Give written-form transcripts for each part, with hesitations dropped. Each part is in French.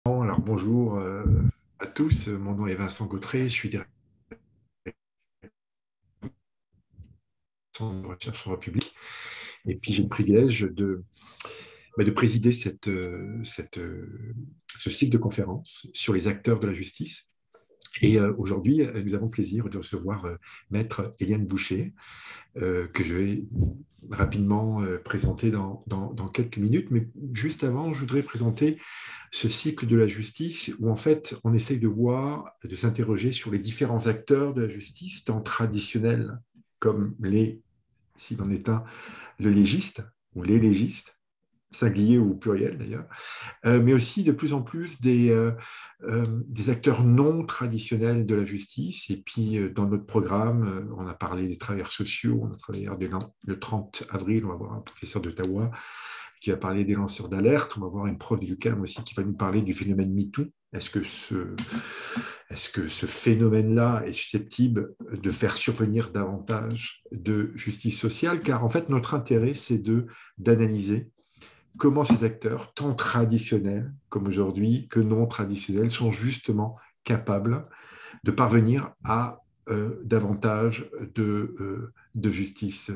Alors bonjour à tous, mon nom est Vincent Gautré, je suis directeur de recherche en droit public et puis j'ai le privilège de présider ce cycle de conférences sur les acteurs de la justice. Et aujourd'hui, nous avons le plaisir de recevoir Maître Éliane Boucher, que je vais rapidement présenter dans quelques minutes. Mais juste avant, je voudrais présenter ce cycle de la justice où en fait on essaye de voir, de s'interroger sur les différents acteurs de la justice, tant traditionnels comme s'il en est un, le légiste ou les légistes, singulier ou pluriel d'ailleurs, mais aussi de plus en plus des acteurs non traditionnels de la justice. Et puis, dans notre programme, on a parlé des travailleurs sociaux, on a travaillé le 30 avril, on va voir un professeur d'Ottawa qui va parler des lanceurs d'alerte, on va voir une prof de l'UQAM aussi qui va nous parler du phénomène MeToo. Est-ce que ce phénomène-là est susceptible de faire survenir davantage de justice sociale? Car en fait, notre intérêt, c'est d'analyser comment ces acteurs, tant traditionnels comme aujourd'hui que non traditionnels, sont justement capables de parvenir à davantage de justice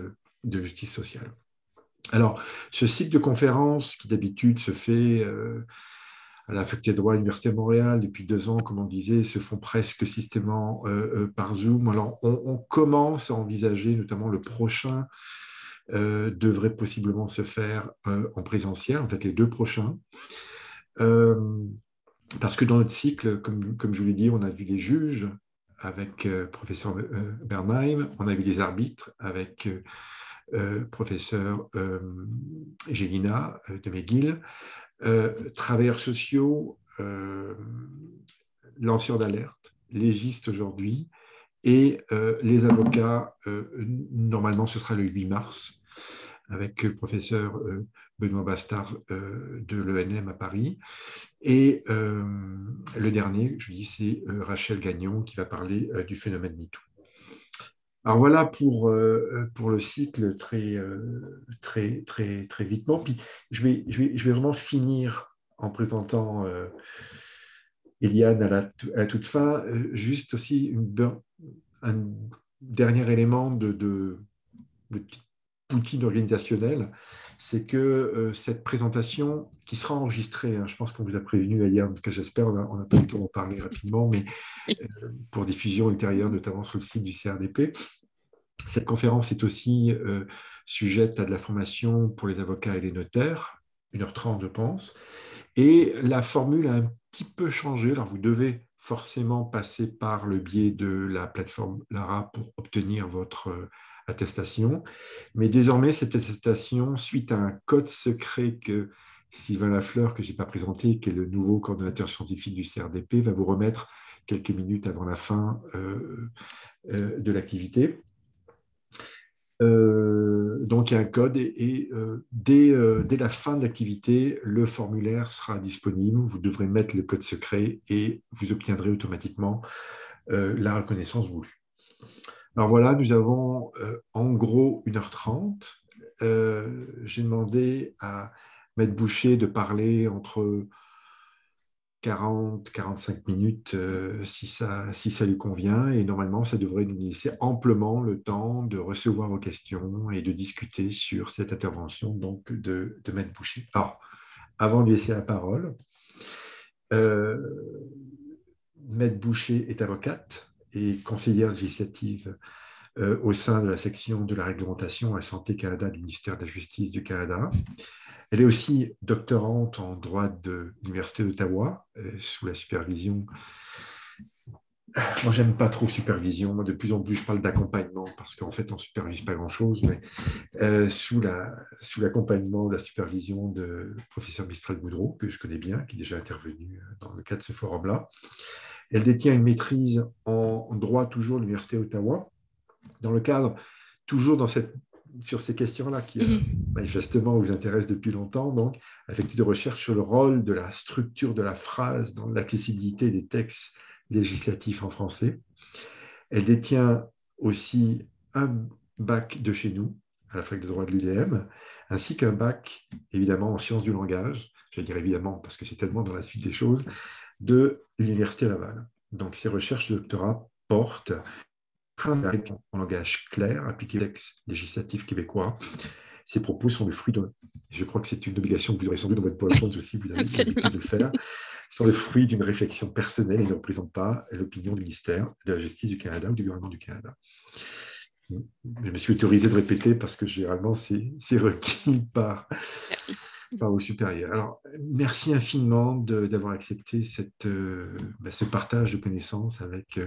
sociale. Alors, ce cycle de conférences qui d'habitude se fait à la faculté de droit à l'Université de Montréal depuis 2 ans, comme on disait, se font presque systématiquement par Zoom. Alors, on commence à envisager, notamment le prochain devrait possiblement se faire en présentiel, en fait les 2 prochains. Euh, Parce que dans notre cycle, comme je vous l'ai dit, on a vu les juges avec professeur Bernheim, on a vu les arbitres avec professeur Gélina de McGill, travailleurs sociaux, lanceurs d'alerte, légistes aujourd'hui, et les avocats, normalement ce sera le 8 mars, avec le professeur Benoît Bastard de l'ENM à Paris. Et le dernier, je dis, c'est Rachel Gagnon qui va parler du phénomène MeToo. Alors voilà pour le cycle très vitement. Puis je vais vraiment finir en présentant Eliane à la toute fin. Juste aussi un dernier élément de petite poutine organisationnelle, c'est que cette présentation qui sera enregistrée, hein, je pense qu'on vous a prévenu hier, en tout cas j'espère, on a pas le temps d'en parler rapidement, mais pour diffusion ultérieure, notamment sur le site du CRDP, cette conférence est aussi sujette à de la formation pour les avocats et les notaires, 1h30 je pense, et la formule a un petit peu changé. Alors vous devez forcément passer par le biais de la plateforme Lara pour obtenir votre attestation, mais désormais cette attestation, suite à un code secret que Sylvain Lafleur, que je n'ai pas présenté, qui est le nouveau coordonnateur scientifique du CRDP, va vous remettre quelques minutes avant la fin de l'activité. Donc, il y a un code et dès la fin de l'activité, le formulaire sera disponible. Vous devrez mettre le code secret et vous obtiendrez automatiquement la reconnaissance voulue. Alors voilà, nous avons en gros 1h30. J'ai demandé à Maître Boucher de parler entre 40-45 minutes si ça lui convient. Et normalement, ça devrait nous laisser amplement le temps de recevoir vos questions et de discuter sur cette intervention donc, de Maître Boucher. Alors, avant de laisser la parole, euh, Maître Boucher est avocate et conseillère législative au sein de la section de la réglementation à Santé Canada du ministère de la Justice du Canada. Elle est aussi doctorante en droit de l'Université d'Ottawa, sous la supervision. Moi, j'aime pas trop supervision. Moi, de plus en plus, je parle d'accompagnement parce qu'en fait, on supervise pas grand-chose, mais sous l'accompagnement de la supervision de professeur Mistral Boudreau, que je connais bien, qui est déjà intervenu dans le cadre de ce forum-là. Elle détient une maîtrise en droit toujours à l'Université d'Ottawa, dans le cadre, toujours sur ces questions-là qui manifestement vous intéressent depuis longtemps, donc, effectue de recherche sur le rôle de la structure de la phrase dans l'accessibilité des textes législatifs en français. Elle détient aussi un bac de chez nous, à la fac de droit de l'UDM, ainsi qu'un bac, évidemment, en sciences du langage. je vais dire évidemment parce que c'est tellement dans la suite des choses, de l'Université Laval. Donc, ses recherches de doctorat portent en langage clair, appliqué au texte législatif québécois. Ces propos sont le fruit de... Je crois que c'est une obligation que vous aurez sans doute dans votre PowerPoint aussi, vous avez l'habitude de le faire, sont le fruit d'une réflexion personnelle et ne représentent pas l'opinion du ministère de la Justice du Canada ou du gouvernement du Canada. Je me suis autorisé de répéter parce que généralement, c'est requis par vos supérieurs. Alors, merci infiniment d'avoir accepté ce partage de connaissances avec,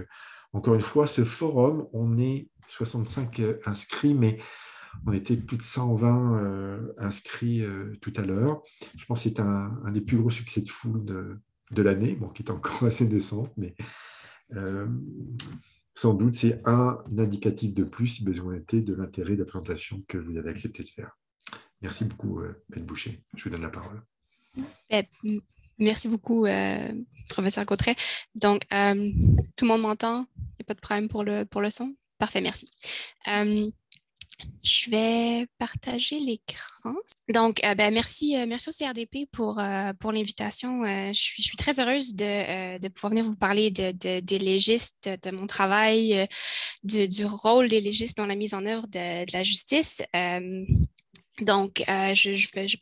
encore une fois, ce forum. On est 65 inscrits, mais on était plus de 120 inscrits tout à l'heure. Je pense que c'est un des plus gros succès de foule de l'année, bon, qui est encore assez décent, mais sans doute c'est un indicatif de plus, si besoin était, de l'intérêt de la présentation que vous avez accepté de faire. Merci beaucoup, Maître Boucher. Je vous donne la parole. Merci beaucoup, professeur Cotret. Donc, tout le monde m'entend? Il n'y a pas de problème pour le son? Parfait, merci. Je vais partager l'écran. Donc, merci au CRDP pour l'invitation. Je suis très heureuse de pouvoir venir vous parler des légistes, de mon travail, du rôle des légistes dans la mise en œuvre de la justice. Donc, je vais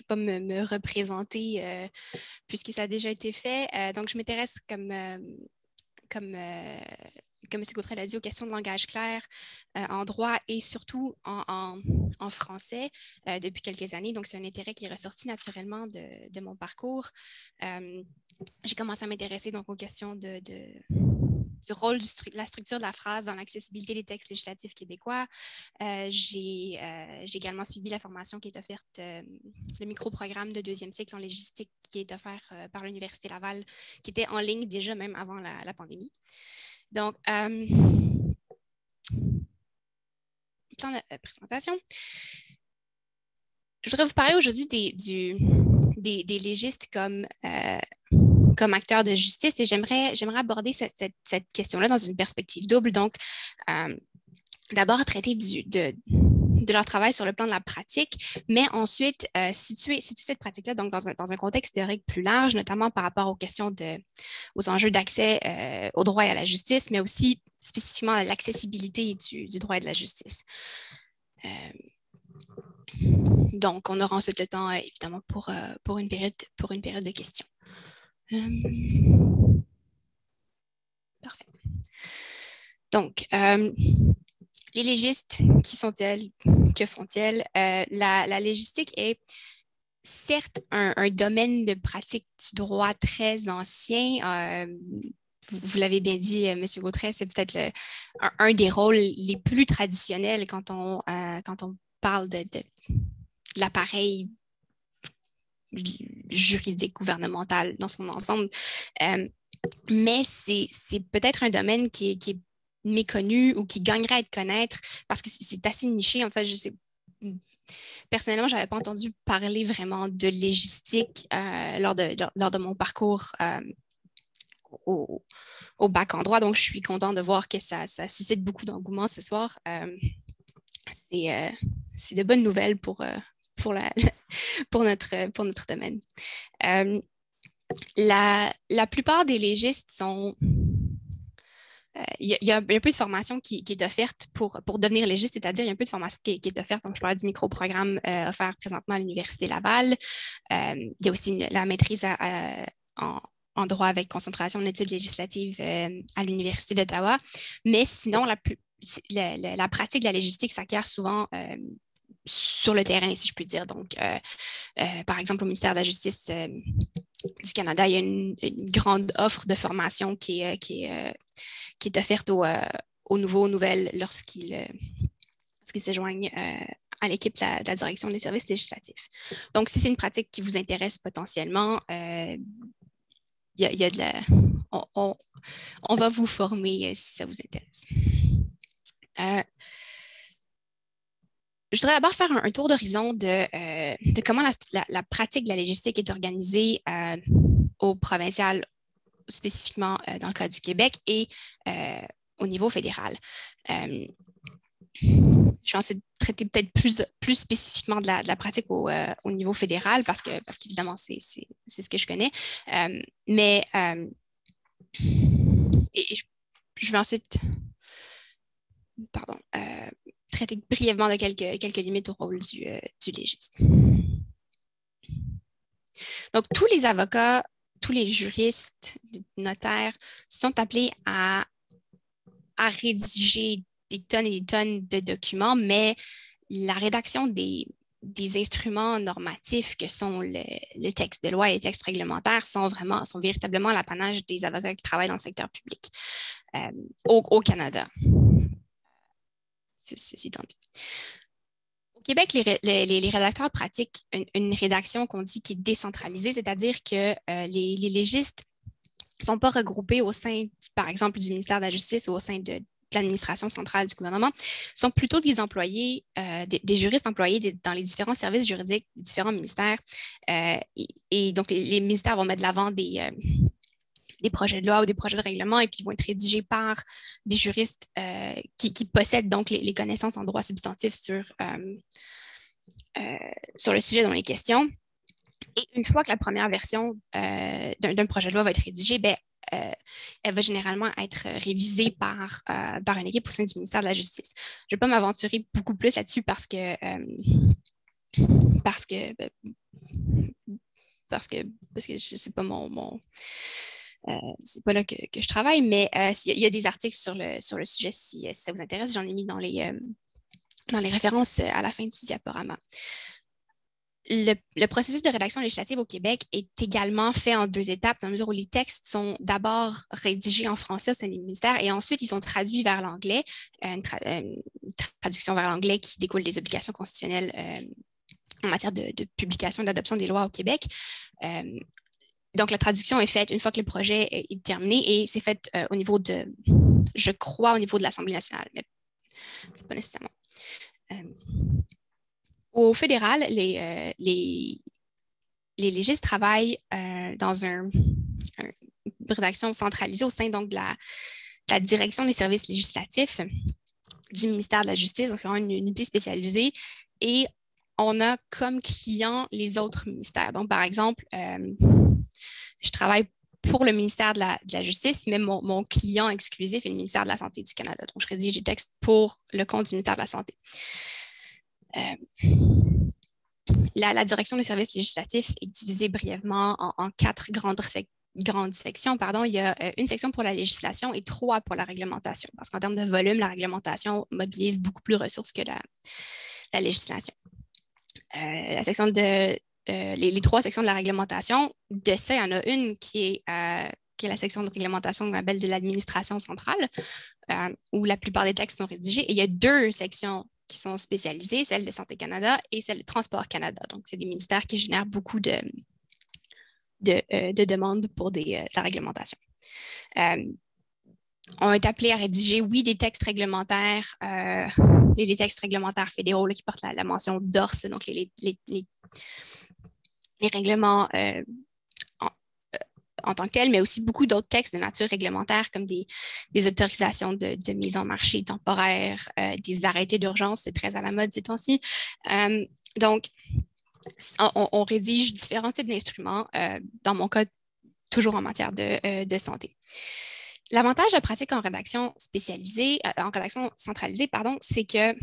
pas me représenter puisque ça a déjà été fait. Donc, je m'intéresse comme M. Gautret l'a dit, aux questions de langage clair en droit et surtout en français depuis quelques années. Donc, c'est un intérêt qui est ressorti naturellement de mon parcours. J'ai commencé à m'intéresser donc aux questions du rôle de la structure de la phrase dans l'accessibilité des textes législatifs québécois. J'ai également suivi la formation qui est offerte, le micro-programme de 2e cycle en légistique qui est offert par l'Université Laval, qui était en ligne déjà même avant la pandémie. Donc, plan de présentation. Je voudrais vous parler aujourd'hui des légistes comme acteurs de justice et j'aimerais aborder cette question-là dans une perspective double. Donc, d'abord traiter de leur travail sur le plan de la pratique, mais ensuite situer cette pratique-là donc dans un contexte théorique plus large, notamment par rapport aux questions aux enjeux d'accès au droit et à la justice, mais aussi spécifiquement à l'accessibilité du droit et de la justice. Donc, on aura ensuite le temps, évidemment, pour une période de questions. Parfait. Donc, les légistes, qui sont-elles? Que font-elles? La légistique est certes un domaine de pratique du droit très ancien. Vous l'avez bien dit, M. Gautret, c'est peut-être un des rôles les plus traditionnels quand on parle de l'appareil juridique gouvernemental dans son ensemble. Mais c'est peut-être un domaine qui est méconnu ou qui gagnerait à être connaître parce que c'est assez niché. En fait, personnellement, je n'avais pas entendu parler vraiment de légistique lors de mon parcours au bac en droit. Donc, je suis contente de voir que ça suscite beaucoup d'engouement ce soir. C'est de bonnes nouvelles pour notre domaine. La plupart des légistes sont... Il y a un peu de formation qui est offerte pour devenir légiste, c'est-à-dire il y a un peu de formation qui est offerte. Donc, je parlais du micro-programme offert présentement à l'Université Laval. Il y a aussi la maîtrise en droit avec concentration en études législatives à l'Université d'Ottawa. Mais sinon, la pratique de la légistique s'acquiert souvent sur le terrain, si je puis dire. Donc, par exemple, au ministère de la Justice du Canada, il y a une grande offre de formation qui est offerte aux nouvelles lorsqu'ils se joignent à l'équipe de la direction des services législatifs. Donc, si c'est une pratique qui vous intéresse potentiellement, on va vous former si ça vous intéresse. Je voudrais d'abord faire un tour d'horizon de comment la pratique de la légistique est organisée au provincial, spécifiquement dans le cas du Québec et au niveau fédéral. je vais ensuite traiter peut-être plus spécifiquement de la pratique au niveau fédéral parce qu'évidemment, c'est ce que je connais. Je vais ensuite traiter brièvement de quelques limites au rôle du légiste. Donc, tous les avocats, tous les juristes, notaires sont appelés à rédiger des tonnes et des tonnes de documents, mais la rédaction des instruments normatifs que sont le texte de loi et les textes réglementaires sont véritablement l'apanage des avocats qui travaillent dans le secteur public au Canada. C'est tant dit. Au Québec, les rédacteurs pratiquent une rédaction qu'on dit qui est décentralisée, c'est-à-dire que les légistes ne sont pas regroupés au sein, par exemple, du ministère de la Justice ou au sein de l'administration centrale du gouvernement, sont plutôt des employés, des juristes employés dans les différents services juridiques des différents ministères. Et donc, les ministères vont mettre de l'avant des projets de loi ou des projets de règlement et puis vont être rédigés par des juristes qui possèdent donc les connaissances en droit substantif sur le sujet dont il est question. Et une fois que la première version d'un projet de loi va être rédigée, elle va généralement être révisée par une équipe au sein du ministère de la Justice. Je ne vais pas m'aventurer beaucoup plus là-dessus parce que c'est pas c'est pas là que je travaille, mais il y a des articles sur le sujet si ça vous intéresse. J'en ai mis dans les références à la fin du diaporama. Le processus de rédaction législative au Québec est également fait en 2 étapes, dans la mesure où les textes sont d'abord rédigés en français au sein des ministères et ensuite ils sont traduits vers l'anglais, une traduction vers l'anglais qui découle des obligations constitutionnelles en matière de publication et d'adoption des lois au Québec. Donc, la traduction est faite une fois que le projet est terminé et c'est fait au niveau de l'Assemblée nationale, mais c'est pas nécessairement. Au fédéral, les légistes travaillent dans une rédaction centralisée au sein donc de la direction des services législatifs du ministère de la Justice, donc c'est vraiment une unité spécialisée, et on a comme client les autres ministères. Donc, par exemple, je travaille pour le ministère de la Justice, mais mon client exclusif est le ministère de la Santé du Canada. Donc, je rédige des textes pour le compte du ministère de la Santé. La direction des services législatifs est divisée brièvement en 4 grandes sections. Il y a une section pour la législation et 3 pour la réglementation, parce qu'en termes de volume, la réglementation mobilise beaucoup plus de ressources que la législation. La section les 3 sections de la réglementation, de ça, il y en a une qui est la section de réglementation qu'on appelle de l'administration centrale, où la plupart des textes sont rédigés. Et il y a 2 sections qui sont spécialisées, celle de Santé Canada et celle de Transport Canada. Donc, c'est des ministères qui génèrent beaucoup de demandes pour de la réglementation. On est appelé à rédiger, oui, des textes réglementaires, des textes réglementaires fédéraux là, qui portent la mention DORS, donc les règlements en tant que tels, mais aussi beaucoup d'autres textes de nature réglementaire comme des autorisations de mise en marché temporaire, des arrêtés d'urgence, c'est très à la mode ces temps-ci. Donc, on rédige différents types d'instruments, dans mon cas, toujours en matière de santé. L'avantage de la pratique en rédaction spécialisée, en rédaction centralisée, c'est que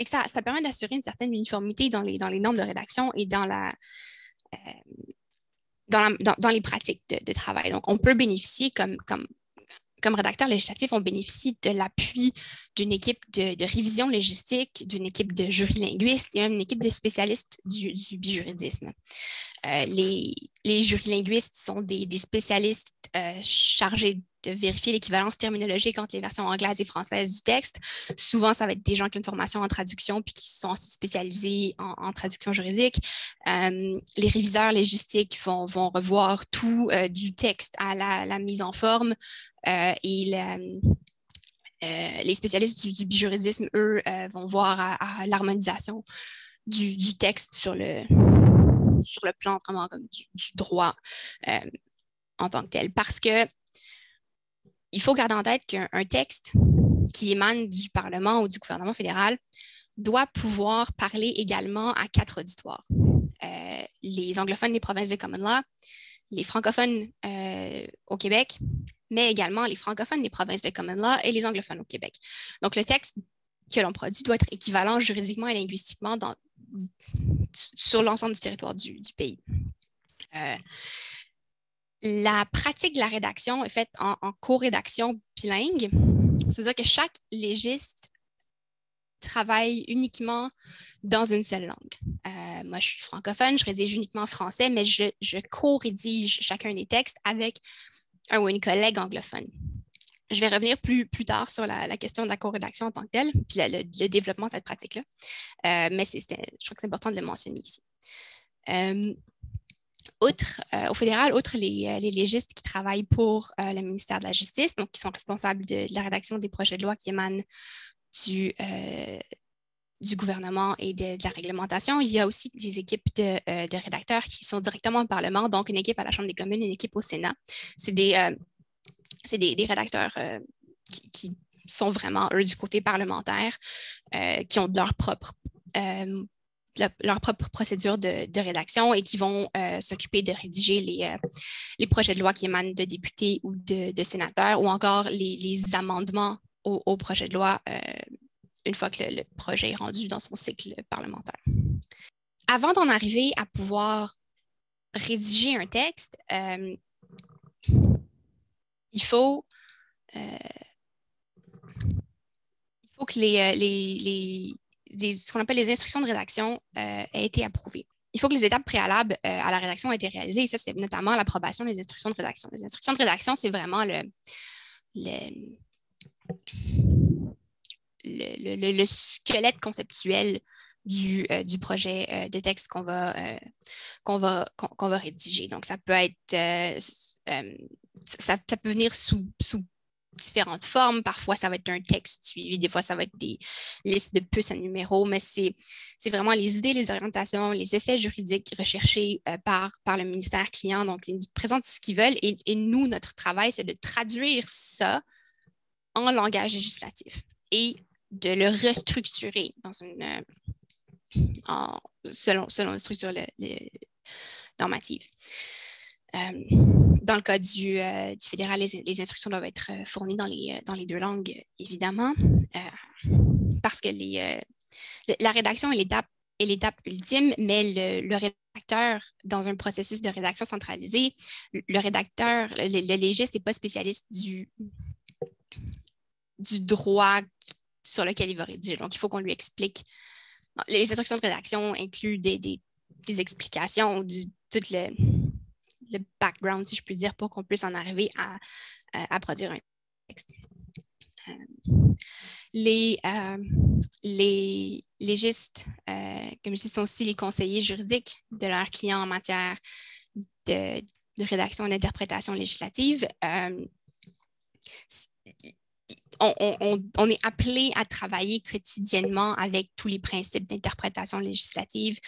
ça permet d'assurer une certaine uniformité dans les normes de rédaction et dans les pratiques de travail. Donc, on peut bénéficier comme rédacteur législatif, on bénéficie de l'appui d'une équipe de révision légistique, d'une équipe de jurilinguistes et même une équipe de spécialistes du bijuridisme. Les jurilinguistes sont des spécialistes chargés de vérifier l'équivalence terminologique entre les versions anglaises et françaises du texte. Souvent, ça va être des gens qui ont une formation en traduction puis qui sont spécialisés en traduction juridique. Les réviseurs légistiques vont revoir tout du texte à la mise en forme et les spécialistes du bijuridisme, eux, vont voir à l'harmonisation du texte sur le plan vraiment comme du droit en tant que tel. Parce que il faut garder en tête qu'un texte, qui émane du Parlement ou du gouvernement fédéral doit pouvoir parler également à 4 auditoires. Les anglophones des provinces de Common Law, les francophones au Québec, mais également les francophones des provinces de Common Law et les anglophones au Québec. Donc, le texte que l'on produit doit être équivalent juridiquement et linguistiquement sur l'ensemble du territoire du pays. La pratique de la rédaction est faite en co-rédaction bilingue. C'est-à-dire que chaque légiste travaille uniquement dans une seule langue. Moi, je suis francophone, je rédige uniquement en français, mais je co-rédige chacun des textes avec un ou une collègue anglophone. Je vais revenir plus tard sur la question de la co-rédaction en tant que telle, puis le développement de cette pratique-là. Mais je crois que c'est important de le mentionner ici. Au fédéral, outre les légistes qui travaillent pour le ministère de la Justice, donc qui sont responsables de la rédaction des projets de loi qui émanent du gouvernement et de la réglementation, il y a aussi des équipes de rédacteurs qui sont directement au Parlement, donc une équipe à la Chambre des communes, une équipe au Sénat. C'est des rédacteurs qui sont vraiment, eux, du côté parlementaire, qui ont leur propre procédure de rédaction et qui vont s'occuper de rédiger les projets de loi qui émanent de députés ou de sénateurs ou encore les amendements au projet de loi une fois que le projet est rendu dans son cycle parlementaire. Avant d'en arriver à pouvoir rédiger un texte, il faut que ce qu'on appelle les instructions de rédaction aient été approuvées. Il faut que les étapes préalables à la rédaction aient été réalisées, et ça, c'est notamment l'approbation des instructions de rédaction. Les instructions de rédaction, c'est vraiment le squelette conceptuel du projet de texte qu'on va rédiger. Donc, ça peut être, ça peut venir sous différentes formes. Parfois, ça va être un texte suivi. Des fois, ça va être des listes de puces à numéros, mais c'est vraiment les idées, les orientations, les effets juridiques recherchés par le ministère client. Donc, ils nous présentent ce qu'ils veulent et nous, notre travail, c'est de traduire ça en langage législatif et de le restructurer selon une structure normative. Dans le cas du fédéral, les instructions doivent être fournies dans les 2 langues, évidemment, parce que la rédaction est l'étape ultime, mais le rédacteur, dans un processus de rédaction centralisé, le légiste n'est pas spécialiste du droit sur lequel il va rédiger. Donc, il faut qu'on lui explique. Les instructions de rédaction incluent des explications, tout le background, si je puis dire, pour qu'on puisse en arriver à produire un texte. Les légistes, comme je dis, sont aussi les conseillers juridiques de leurs clients en matière de rédaction et d'interprétation législative. On est appelé à travailler quotidiennement avec tous les principes d'interprétation législative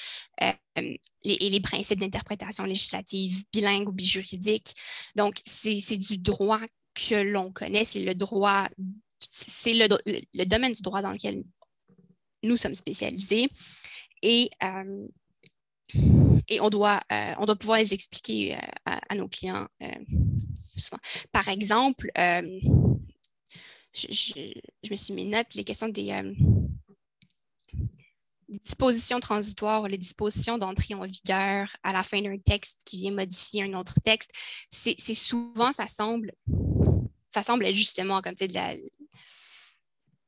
et les principes d'interprétation législative bilingue ou bijuridique. Donc, c'est du droit que l'on connaît, c'est le domaine du droit dans lequel nous sommes spécialisés et on doit pouvoir les expliquer à nos clients souvent. Par exemple, je me suis mis note, les questions des dispositions transitoires, les dispositions d'entrée en vigueur à la fin d'un texte qui vient modifier un autre texte, c'est souvent, ça semble justement comme de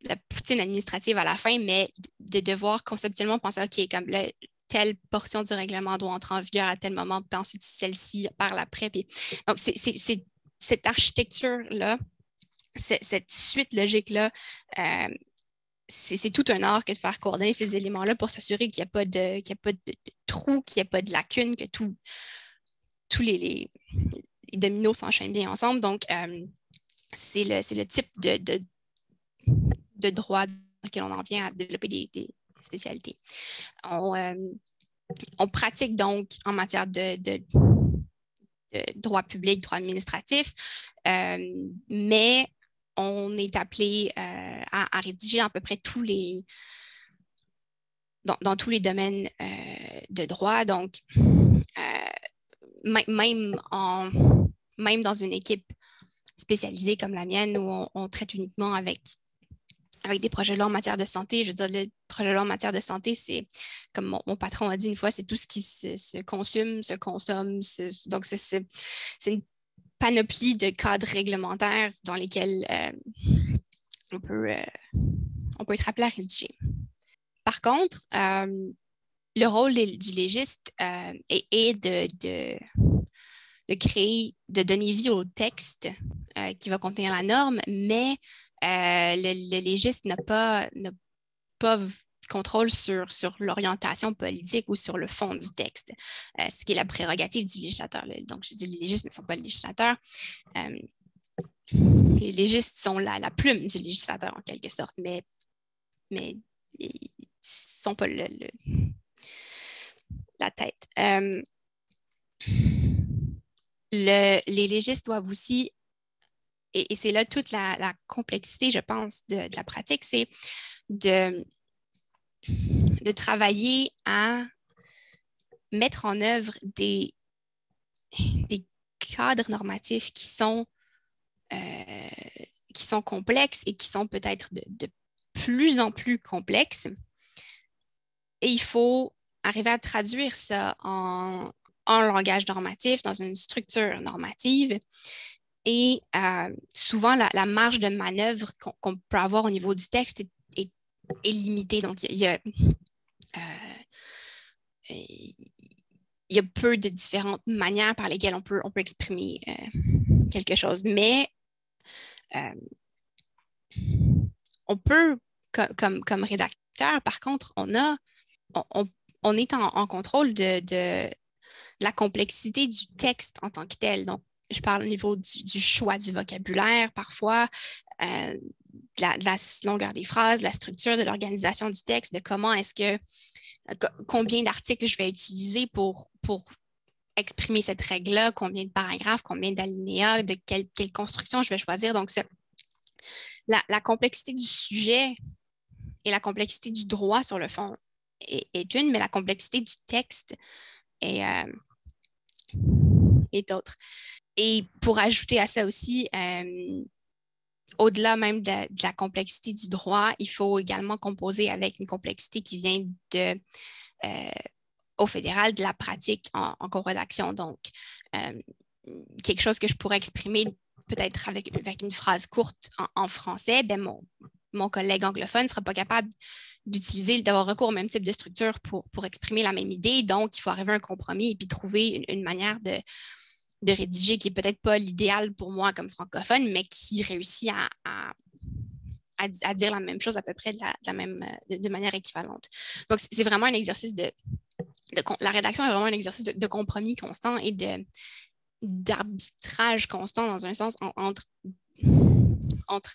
la poutine administrative à la fin, mais de devoir conceptuellement penser, OK, comme telle portion du règlement doit entrer en vigueur à tel moment, puis ensuite celle-ci par l'après. Donc, c'est cette architecture-là, cette suite logique-là, c'est tout un art que de faire coordonner ces éléments-là pour s'assurer qu'il n'y a pas de trous, qu'il n'y a pas de lacunes, que tous les dominos s'enchaînent bien ensemble. Donc, c'est le type de droit dans lequel on en vient à développer des spécialités. On pratique donc en matière de droit public, droit administratif, mais on est appelé à rédiger dans à peu près dans tous les domaines de droit. Donc, même dans une équipe spécialisée comme la mienne où on traite uniquement avec des projets de loi en matière de santé. Je veux dire, le projet de loi en matière de santé, c'est, comme mon patron a dit une fois, c'est tout ce qui se consomme, se consomme. Donc, c'est une panoplie de cadres réglementaires dans lesquels on peut être appelé à rédiger. Par contre, le rôle du légiste est de créer, de donner vie au texte qui va contenir la norme, mais le légiste n'a pas contrôle sur l'orientation politique ou sur le fond du texte, ce qui est la prérogative du législateur. Donc, je dis les légistes ne sont pas les législateurs. Les légistes sont la plume du législateur, en quelque sorte, mais ils ne sont pas la tête. Les légistes doivent aussi, et c'est là toute la complexité, je pense, de la pratique, c'est de travailler à mettre en œuvre des cadres normatifs qui sont complexes et qui sont peut-être de plus en plus complexes. Et il faut arriver à traduire ça en langage normatif, dans une structure normative. Et souvent, la marge de manœuvre qu'on peut avoir au niveau du texte est limitée. Donc, il y a peu de différentes manières par lesquelles on peut exprimer quelque chose. Mais on peut, comme rédacteur, par contre, on est en contrôle de la complexité du texte en tant que tel. Donc, je parle au niveau du choix du vocabulaire parfois, de la longueur des phrases, de la structure, de l'organisation du texte, de comment combien d'articles je vais utiliser pour exprimer cette règle-là, combien de paragraphes, combien d'alinéas, de quelle construction je vais choisir. Donc, la complexité du sujet et la complexité du droit sur le fond est une, mais la complexité du texte est autre. Et pour ajouter à ça aussi, au-delà même de la complexité du droit, il faut également composer avec une complexité qui vient au fédéral de la pratique en co-rédaction. Donc, quelque chose que je pourrais exprimer peut-être avec une phrase courte en français, ben mon collègue anglophone ne sera pas capable d'avoir recours au même type de structure pour exprimer la même idée. Donc, il faut arriver à un compromis et puis trouver une manière de rédiger qui n'est peut-être pas l'idéal pour moi comme francophone, mais qui réussit à dire la même chose à peu près de manière équivalente. Donc, c'est vraiment un exercice la rédaction est vraiment un exercice de compromis constant et d'arbitrage constant dans un sens entre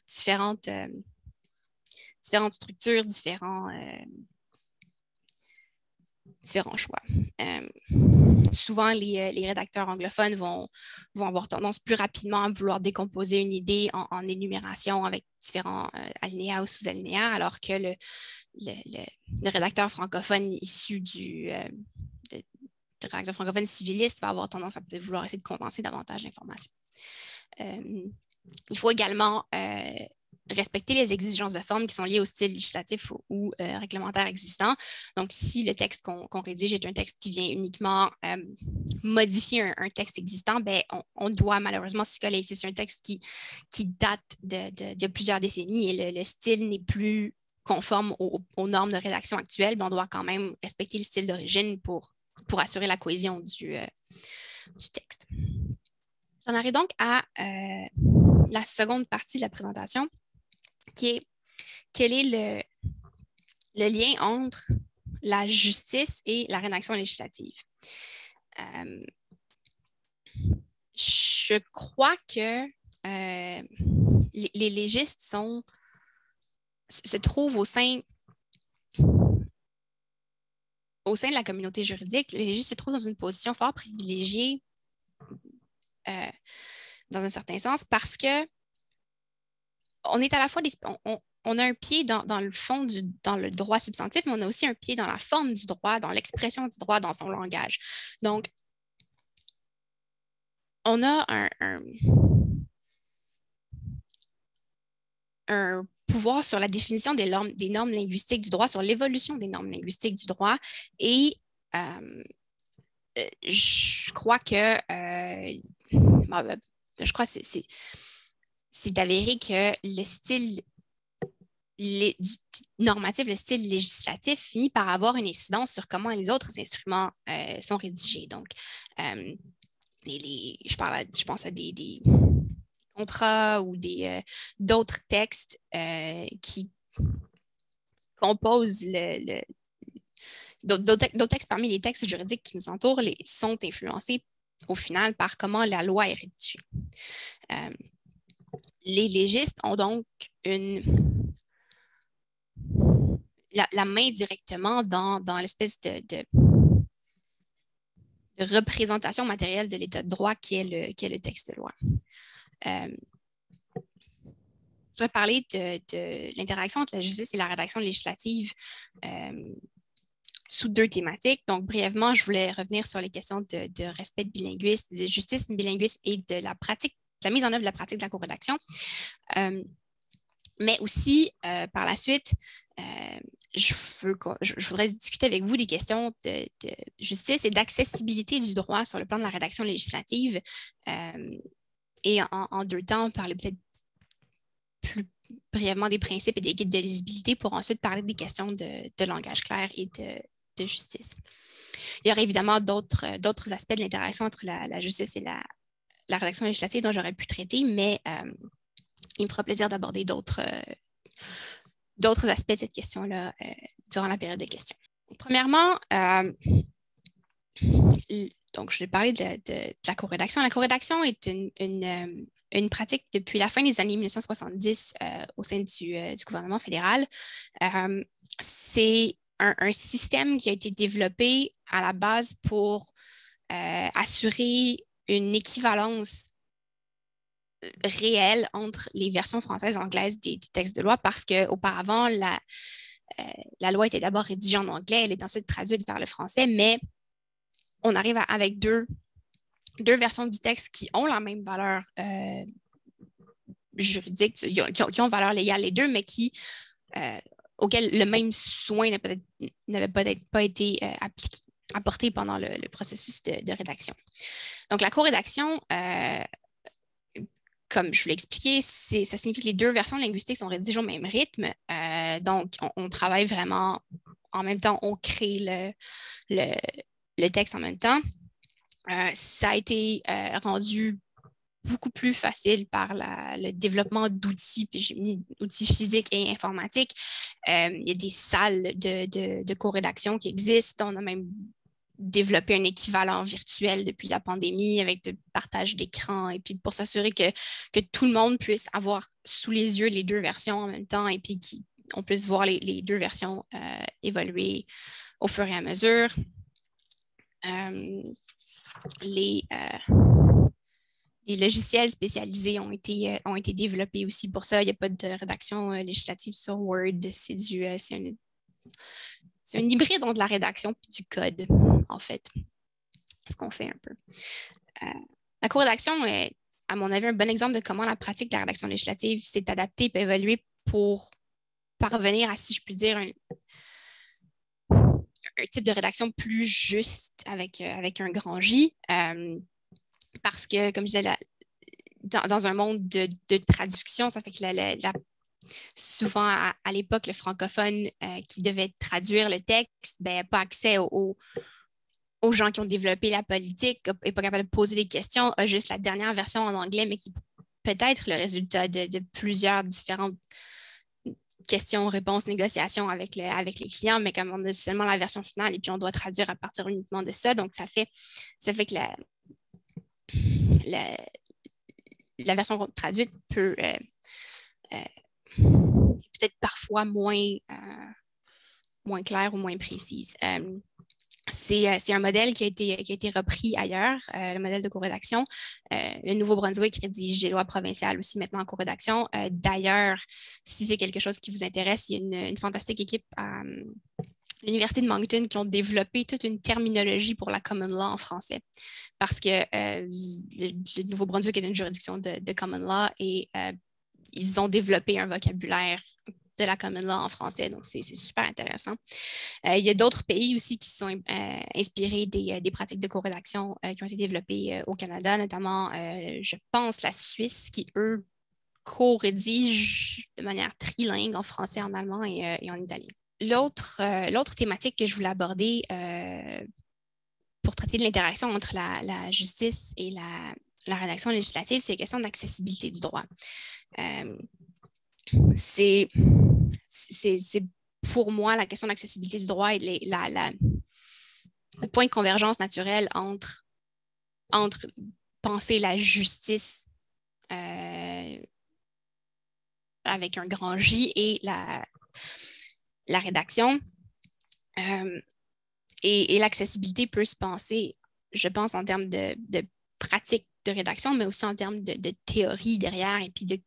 différentes structures, différents choix. Souvent, les rédacteurs anglophones vont avoir tendance plus rapidement à vouloir décomposer une idée en énumération avec différents alinéas ou sous-alinéas, alors que le rédacteur francophone issu le rédacteur francophone civiliste va avoir tendance à peut-être vouloir essayer de condenser davantage d'informations. Il faut également respecter les exigences de forme qui sont liées au style législatif ou réglementaire existant. Donc, si le texte qu'on rédige est un texte qui vient uniquement modifier un texte existant, ben, on doit malheureusement s'y coller. Si c'est un texte qui date de plusieurs décennies et le style n'est plus conforme aux normes de rédaction actuelles, ben, on doit quand même respecter le style d'origine pour assurer la cohésion du texte. J'en arrive donc à la seconde partie de la présentation, qui est quel est le lien entre la justice et la rédaction législative. Je crois que les légistes se trouvent au sein de la communauté juridique. Les légistes se trouvent dans une position fort privilégiée dans un certain sens parce que on est à la fois on a un pied dans le fond, dans le droit substantif, mais on a aussi un pied dans la forme du droit, dans l'expression du droit, dans son langage. Donc, on a un pouvoir sur la définition des normes linguistiques du droit, sur l'évolution des normes linguistiques du droit. Et je crois que c'est avéré que le style normatif, le style législatif finit par avoir une incidence sur comment les autres instruments sont rédigés. Donc, je pense à des contrats ou d'autres textes qui composent d'autres textes parmi les textes juridiques qui nous entourent sont influencés au final par comment la loi est rédigée. Les légistes ont donc la main directement dans l'espèce de représentation matérielle de l'état de droit qui est le texte de loi. Je vais parler de l'interaction entre la justice et la rédaction législative sous 2 thématiques. Donc, brièvement, je voulais revenir sur les questions de respect de bilinguisme, de justice, bilinguisme et de la mise en œuvre de la pratique de la co-rédaction. Mais aussi, par la suite, je voudrais discuter avec vous des questions de justice et d'accessibilité du droit sur le plan de la rédaction législative. Et en 2 temps, parler peut-être plus brièvement des principes et des guides de lisibilité pour ensuite parler des questions de langage clair et de justice. Il y aurait évidemment d'autres aspects de l'interaction entre la justice et la rédaction législative dont j'aurais pu traiter, mais il me fera plaisir d'aborder d'autres aspects de cette question-là durant la période de questions. Premièrement, donc je vais parler de la co-rédaction. La co-rédaction est une pratique depuis la fin des années 1970 au sein du gouvernement fédéral. C'est un système qui a été développé à la base pour assurer une équivalence réelle entre les versions françaises et anglaises des textes de loi parce qu'auparavant, la loi était d'abord rédigée en anglais, elle est ensuite traduite vers le français, mais on arrive avec deux versions du texte qui ont la même valeur juridique, qui ont valeur légale les deux, mais auxquels le même soin n'avait peut-être pas été apporté pendant le processus de rédaction. Donc, la co-rédaction, comme je vous l'ai expliqué, ça signifie que les 2 versions linguistiques sont rédigées au même rythme. Donc, on travaille vraiment en même temps, on crée le texte en même temps. Ça a été rendu beaucoup plus facile par le développement d'outils, puis j'ai mis outils physiques et informatiques. Il y a des salles de co-rédaction qui existent. On a même développé un équivalent virtuel depuis la pandémie avec le partage d'écran et puis pour s'assurer que tout le monde puisse avoir sous les yeux les 2 versions en même temps et puis qu'on puisse voir les 2 versions évoluer au fur et à mesure. Les logiciels spécialisés ont été développés aussi pour ça. Il n'y a pas de rédaction législative sur Word. C'est un hybride entre la rédaction et du code, en fait. Ce qu'on fait un peu. La co-rédaction est, à mon avis, un bon exemple de comment la pratique de la rédaction législative s'est adaptée et peut évoluer pour parvenir à, si je puis dire, un type de rédaction plus juste avec un grand J. Parce que, comme je disais, dans un monde de traduction, ça fait que souvent, à l'époque, le francophone qui devait traduire le texte n'a pas accès aux gens qui ont développé la politique, n'est pas capable de poser des questions, a juste la dernière version en anglais, mais qui peut être le résultat de plusieurs différentes questions, réponses, négociations avec les clients, mais comme on a seulement la version finale et puis on doit traduire à partir uniquement de ça, donc ça fait que la version traduite peut peut-être parfois moins claire ou moins précise. C'est un modèle qui a été repris ailleurs, le modèle de co-rédaction. Le Nouveau-Brunswick rédige des lois provinciales aussi maintenant en co-rédaction. D'ailleurs, si c'est quelque chose qui vous intéresse, il y a une fantastique équipe à l'Université de Moncton qui ont développé toute une terminologie pour la common law en français. Parce que le Nouveau-Brunswick est une juridiction de common law et ils ont développé un vocabulaire de la common law en français, donc c'est super intéressant. Il y a d'autres pays aussi qui sont inspirés des pratiques de co-rédaction qui ont été développées au Canada, notamment, je pense, la Suisse, qui, eux, co-rédigent de manière trilingue en français, en allemand et en italien. L'autre thématique que je voulais aborder pour traiter de l'interaction entre la justice et la rédaction législative, c'est la question de l'accessibilité du droit. C'est pour moi la question de l'accessibilité du droit et le point de convergence naturel entre penser la justice avec un grand J et la rédaction. Et l'accessibilité peut se penser, je pense, en termes de pratique de rédaction, mais aussi en termes de théorie derrière, et puis de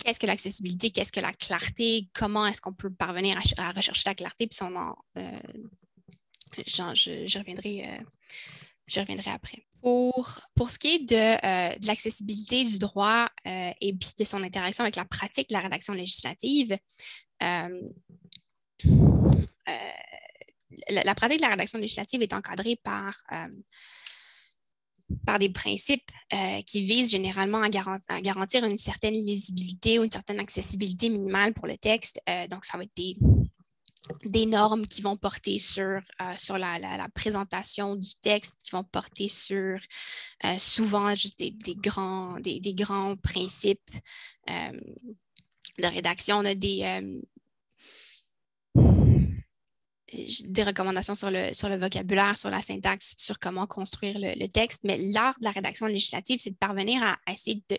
qu'est-ce que l'accessibilité, qu'est-ce que la clarté, comment est-ce qu'on peut parvenir à rechercher la clarté, puis je reviendrai après. Pour ce qui est de l'accessibilité du droit et puis de son interaction avec la pratique de la rédaction législative, la pratique de la rédaction législative est encadrée par des principes qui visent généralement à garantir une certaine lisibilité ou une certaine accessibilité minimale pour le texte. Donc, ça va être des normes qui vont porter sur la présentation du texte, qui vont porter sur souvent juste des grands principes de rédaction. On a des recommandations sur le vocabulaire, sur la syntaxe, sur comment construire le texte, mais l'art de la rédaction législative, c'est de parvenir à essayer de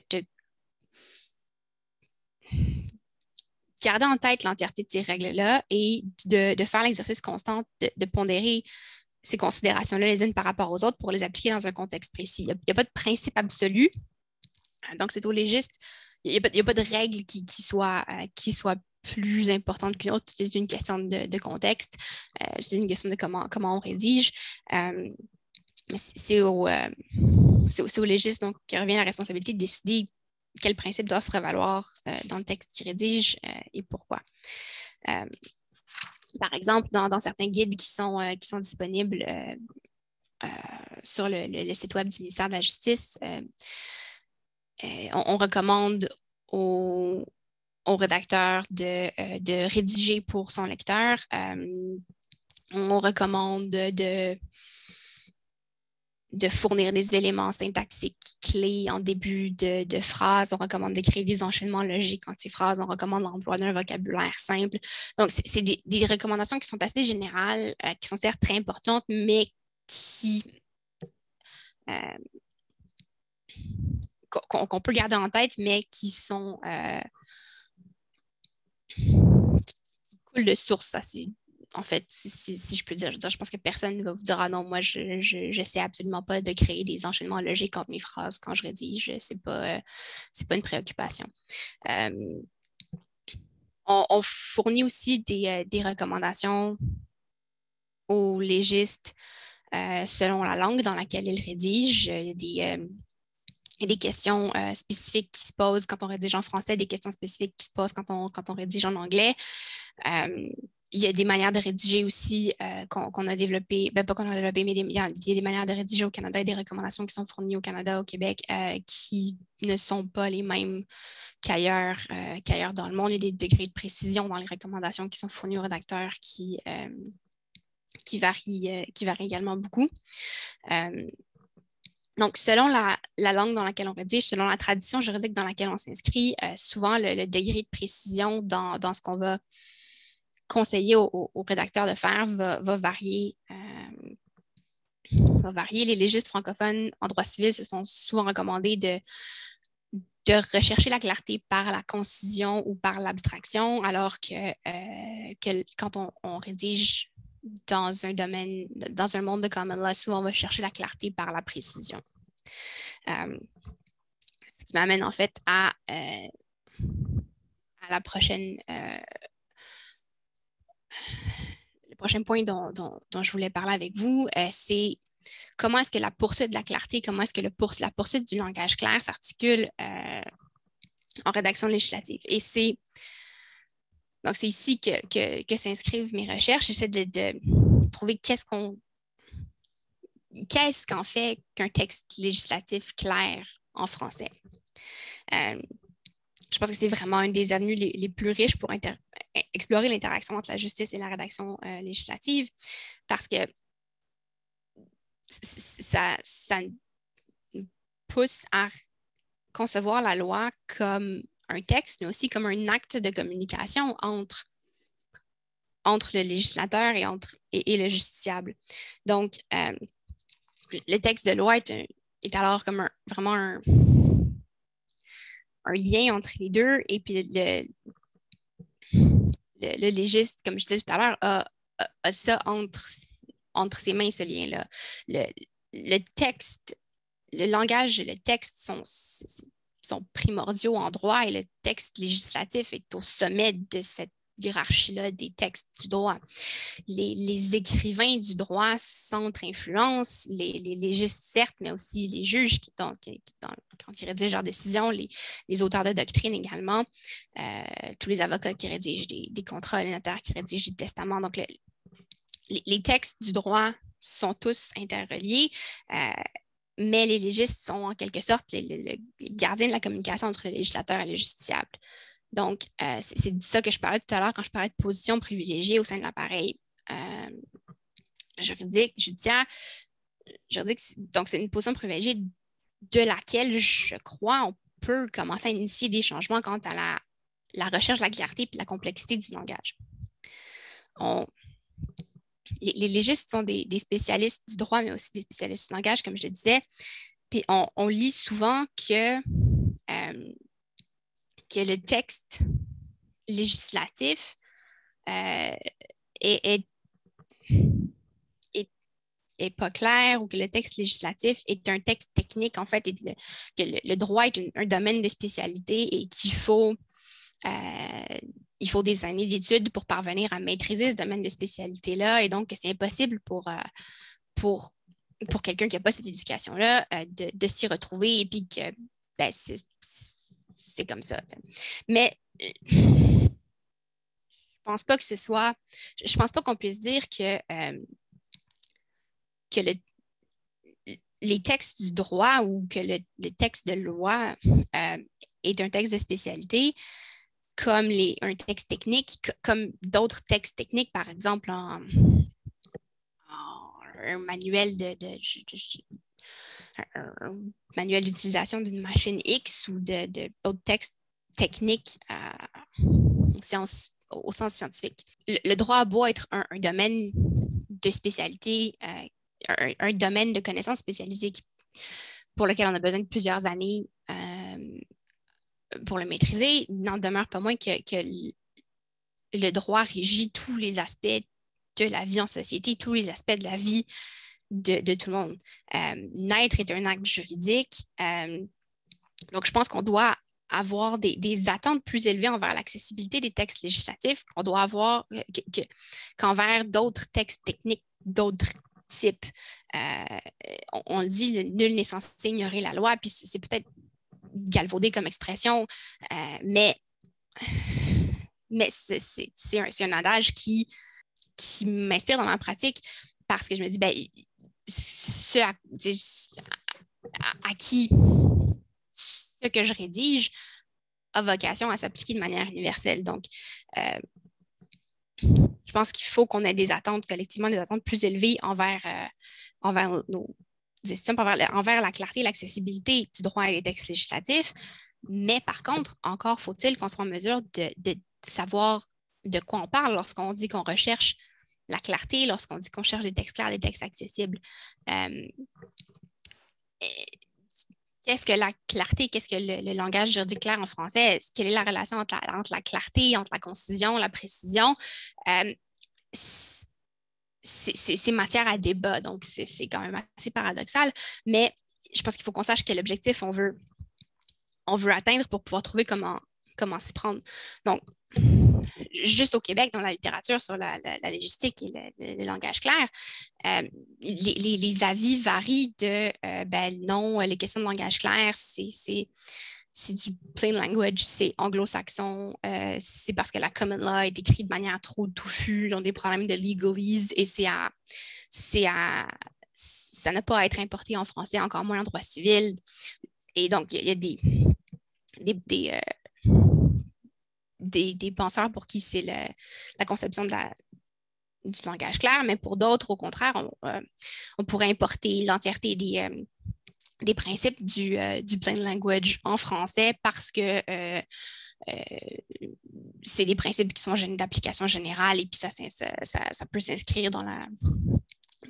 garder en tête l'entièreté de ces règles-là et de faire l'exercice constant de pondérer ces considérations-là les unes par rapport aux autres pour les appliquer dans un contexte précis. Il n'y a pas de principe absolu, donc c'est au légiste. Il n'y a pas de règle qui soit plus importante qu'une autre. C'est une question de contexte. C'est une question de comment on rédige. C'est au légiste donc qui revient la responsabilité de décider quels principes doivent prévaloir dans le texte qu'il rédige et pourquoi. Par exemple, dans certains guides qui sont disponibles sur le site web du ministère de la Justice, on recommande aux rédacteurs de rédiger pour son lecteur. On recommande de fournir des éléments syntaxiques clés en début de phrase. On recommande de créer des enchaînements logiques entre ces phrases. On recommande l'emploi d'un vocabulaire simple. Donc, c'est des recommandations qui sont assez générales, qui sont certes très importantes, mais qu'on peut garder en tête, mais qui sont qui coulent de source. En fait, si je peux dire, je pense que personne ne va vous dire « Ah non, moi, je sais absolument pas de créer des enchaînements logiques entre mes phrases quand je rédige. C'est pas une préoccupation. » On fournit aussi des recommandations aux légistes selon la langue dans laquelle ils rédigent. Il y a des questions spécifiques qui se posent quand on rédige en français, des questions spécifiques qui se posent quand on rédige en anglais. Il y a des manières de rédiger aussi qu'on a développées, pas qu'on a développées, mais il y a des manières de rédiger au Canada et des recommandations qui sont fournies au Canada, au Québec, qui ne sont pas les mêmes qu'ailleurs dans le monde. Il y a des degrés de précision dans les recommandations qui sont fournies aux rédacteurs qui varient également beaucoup. Donc, selon la langue dans laquelle on rédige, selon la tradition juridique dans laquelle on s'inscrit, souvent le degré de précision dans ce qu'on va conseiller aux rédacteurs de faire va varier. Les légistes francophones en droit civil se sont souvent recommandés de rechercher la clarté par la concision ou par l'abstraction, alors que quand on rédige dans un domaine, dans un monde de common law, souvent on va chercher la clarté par la précision. Ce qui m'amène en fait à la prochaine, le prochain point dont je voulais parler avec vous, c'est comment est-ce que la poursuite de la clarté, comment est-ce que la poursuite du langage clair s'articule en rédaction législative. Et c'est ici que s'inscrivent mes recherches. J'essaie de trouver qu'est-ce qu'en fait qu'un texte législatif clair en français. Je pense que c'est vraiment une des avenues les plus riches pour explorer l'interaction entre la justice et la rédaction législative, parce que ça pousse à concevoir la loi comme un texte, mais aussi comme un acte de communication entre le législateur et le justiciable. Donc, le texte de loi est alors comme vraiment un lien entre les deux, et puis le légiste, comme je disais tout à l'heure, a ça entre ses mains, ce lien-là. Le texte, le langage et le texte sont primordiaux en droit, et le texte législatif est au sommet de cette hiérarchie-là des textes du droit. Les écrivains du droit s'entre-influencent, les légistes, certes, mais aussi les juges quand ils rédigent leurs décisions, les auteurs de doctrine également, tous les avocats qui rédigent des contrats, les notaires qui rédigent des testaments. Donc, les textes du droit sont tous interreliés, mais les légistes sont en quelque sorte les gardiens de la communication entre le législateur et le justiciable. Donc, c'est de ça que je parlais tout à l'heure quand je parlais de position privilégiée au sein de l'appareil judiciaire. Donc, c'est une position privilégiée de laquelle, je crois, on peut commencer à initier des changements quant à la recherche de la clarté et de la complexité du langage. Les légistes sont des spécialistes du droit, mais aussi des spécialistes du langage, comme je le disais. Puis on lit souvent que le texte législatif est pas clair, ou que le texte législatif est un texte technique, en fait, et que le droit est un domaine de spécialité, et qu'il faut des années d'études pour parvenir à maîtriser ce domaine de spécialité-là, et donc que c'est impossible pour quelqu'un qui n'a pas cette éducation-là de s'y retrouver, et puis que c'est comme ça. Mais je pense pas qu'on puisse dire que les textes du droit, ou que le texte de loi est un texte de spécialité comme un texte technique, comme d'autres textes techniques, par exemple un manuel un manuel d'utilisation d'une machine X, ou d'autres textes techniques au sens scientifique. Le droit a beau être un domaine de spécialité, un domaine de connaissances spécialisées pour lequel on a besoin de plusieurs années pour le maîtriser, il n'en demeure pas moins que le droit régit tous les aspects de la vie en société, tous les aspects de la vie de tout le monde. Naître est un acte juridique. Donc, je pense qu'on doit avoir des attentes plus élevées envers l'accessibilité des textes législatifs, qu'on doit avoir qu'envers d'autres textes techniques, d'autres types. On le dit, nul n'est censé ignorer la loi, puis c'est peut-être galvaudé comme expression, mais c'est un adage qui m'inspire dans ma pratique, parce que je me dis, à qui ce que je rédige a vocation à s'appliquer de manière universelle. Donc, je pense qu'il faut qu'on ait des attentes collectivement, des attentes plus élevées envers nos décisions, envers la clarté et l'accessibilité du droit et des textes législatifs. Mais par contre, encore faut-il qu'on soit en mesure de savoir de quoi on parle lorsqu'on dit qu'on recherche la clarté, lorsqu'on dit qu'on cherche des textes clairs, des textes accessibles. Qu'est-ce que la clarté? Qu'est-ce que le langage juridique clair en français? Quelle est la relation entre la clarté, entre la concision, la précision? c'est matière à débat, donc c'est quand même assez paradoxal, mais je pense qu'il faut qu'on sache quel objectif on veut atteindre pour pouvoir trouver comment s'y prendre. Donc, juste au Québec, dans la littérature sur la légistique et le langage clair, les avis varient de non, les questions de langage clair, c'est du plain language, c'est anglo-saxon, c'est parce que la common law est écrite de manière trop touffue, ils ont des problèmes de legalese et ça n'a pas à être importé en français, encore moins en droit civil. Et donc, il y a des penseurs pour qui c'est la conception du langage clair, mais pour d'autres, au contraire, on pourrait importer l'entièreté des principes du plain language en français parce que c'est des principes qui sont d'application générale et puis ça peut s'inscrire dans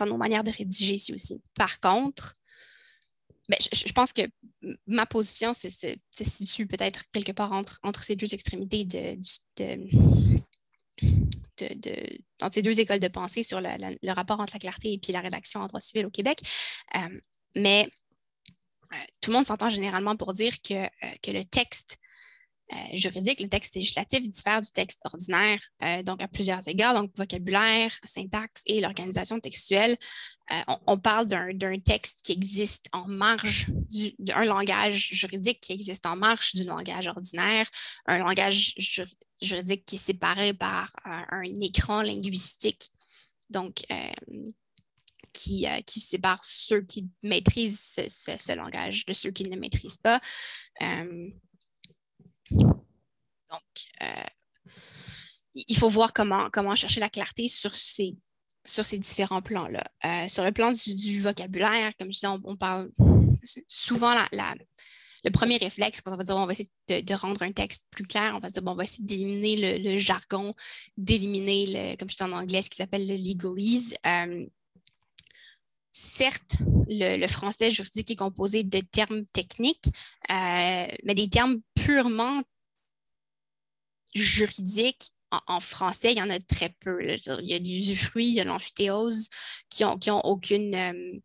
nos manières de rédiger ici aussi. Par contre, je pense que ma position se situe peut-être quelque part entre ces deux extrémités entre ces deux écoles de pensée sur le rapport entre la clarté et puis la rédaction en droit civil au Québec. Mais tout le monde s'entend généralement pour dire que le texte juridique, le texte législatif diffère du texte ordinaire, donc à plusieurs égards, donc vocabulaire, syntaxe et l'organisation textuelle. On parle d'un texte qui existe en marge d'un langage juridique qui existe en marge du langage ordinaire, un langage juridique qui est séparé par un écran linguistique, donc qui sépare ceux qui maîtrisent ce langage de ceux qui ne le maîtrisent pas. Donc, il faut voir comment chercher la clarté sur ces différents plans-là. Sur le plan du vocabulaire, comme je disais, on parle souvent le premier réflexe, quand on va dire on va essayer de rendre un texte plus clair, on va dire on va essayer d'éliminer le jargon, d'éliminer, comme je dis en anglais, ce qui s'appelle le legalese. Certes, le français juridique est composé de termes techniques, mais des termes purement juridiques en français, il y en a très peu. Là. Il y a l'usufruit, il y a l'amphithéose qui ont aucune...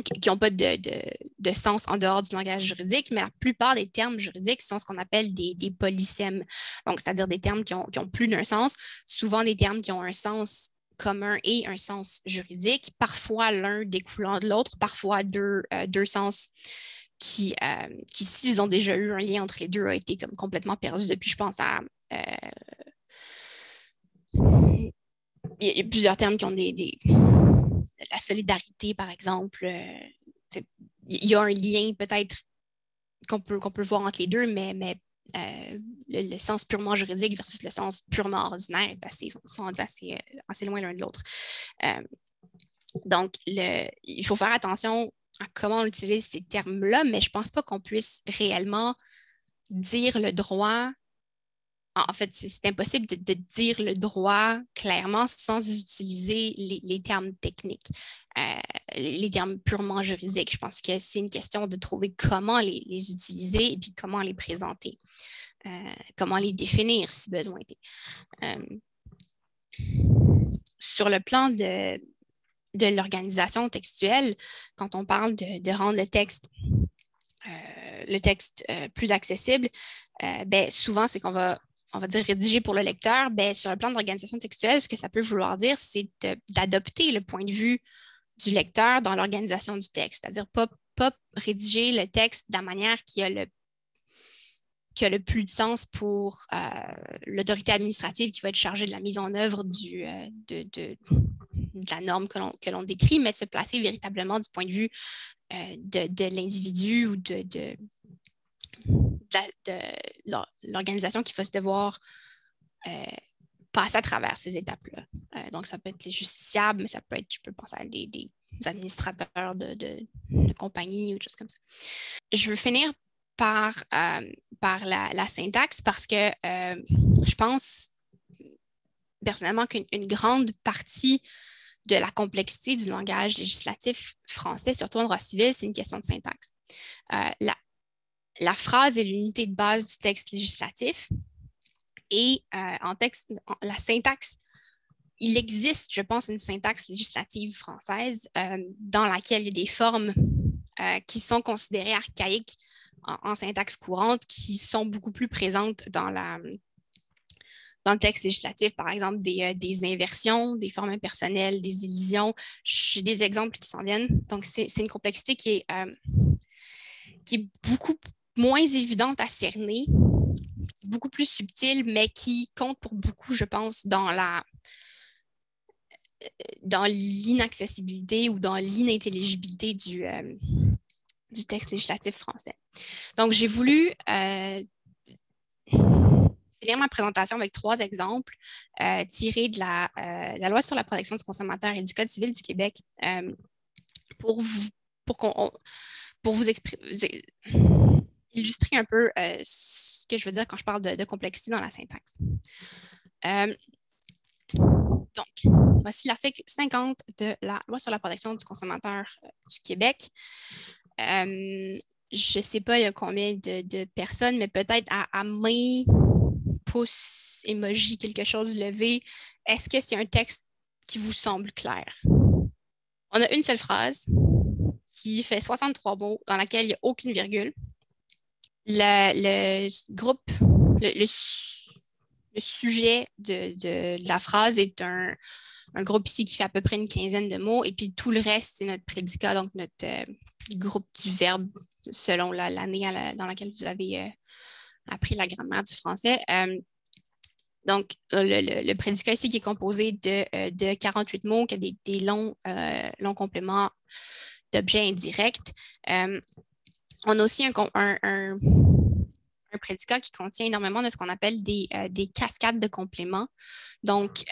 qui n'ont pas de sens en dehors du langage juridique, mais la plupart des termes juridiques sont ce qu'on appelle des polysèmes, donc c'est-à-dire des termes qui ont plus d'un sens, souvent des termes qui ont un sens commun et un sens juridique, parfois l'un découlant de l'autre, parfois deux sens qui s'ils ont déjà eu un lien entre les deux, a été comme complètement perdu depuis, je pense, il y a plusieurs termes qui ont la solidarité, par exemple. Il y a un lien peut-être qu'on peut voir entre les deux, mais le sens purement juridique versus le sens purement ordinaire sont assez loin l'un de l'autre. Donc, il faut faire attention à comment on utilise ces termes-là, mais je ne pense pas qu'on puisse réellement dire le droit. En fait, c'est impossible de dire le droit clairement sans utiliser les termes techniques, les termes purement juridiques. Je pense que c'est une question de trouver comment les utiliser et puis comment les présenter, comment les définir si besoin était. Sur le plan de l'organisation textuelle, quand on parle de rendre le texte plus accessible, souvent, c'est qu'on va dire rédiger pour le lecteur. Sur le plan de l'organisation textuelle, ce que ça peut vouloir dire, c'est d'adopter le point de vue du lecteur dans l'organisation du texte, c'est-à-dire pas rédiger le texte de la manière qui a le plus de sens pour l'autorité administrative qui va être chargée de la mise en œuvre de la norme que l'on décrit, mais de se placer véritablement du point de vue de l'individu ou de l'organisation qui va se devoir passer à travers ces étapes-là. Donc, ça peut être les justiciables, mais ça peut être, je peux penser à des administrateurs de compagnie ou des choses comme ça. Je veux finir par la syntaxe parce que je pense personnellement qu'une grande partie de la complexité du langage législatif français, surtout en droit civil, c'est une question de syntaxe. La phrase est l'unité de base du texte législatif et la syntaxe il existe, je pense, une syntaxe législative française dans laquelle il y a des formes qui sont considérées archaïques en syntaxe courante, qui sont beaucoup plus présentes dans le texte législatif, par exemple, des inversions, des formes impersonnelles, des illusions. J'ai des exemples qui s'en viennent. Donc, c'est une complexité qui est beaucoup moins évidente à cerner, beaucoup plus subtile, mais qui compte pour beaucoup, je pense, dans l'inaccessibilité ou dans l'inintelligibilité du texte législatif français. Donc, j'ai voulu finir ma présentation avec 3 exemples tirés de la Loi sur la protection du consommateur et du Code civil du Québec pour vous illustrer un peu ce que je veux dire quand je parle de complexité dans la syntaxe. Donc, voici l'article 50 de la Loi sur la protection du consommateur du Québec. Je ne sais pas il y a combien de personnes, mais peut-être à main, pouce, emoji, quelque chose levé. Est-ce que c'est un texte qui vous semble clair? On a une seule phrase qui fait 63 mots, dans laquelle il n'y a aucune virgule. Le sujet de la phrase est un groupe ici qui fait à peu près une quinzaine de mots, et puis tout le reste, c'est notre prédicat, donc notre groupe du verbe selon l'année dans laquelle vous avez appris la grammaire du français. Donc, le prédicat ici qui est composé de 48 mots, qui a des longs compléments d'objets indirects. On a aussi un prédicat qui contient énormément de ce qu'on appelle des cascades de compléments. Donc,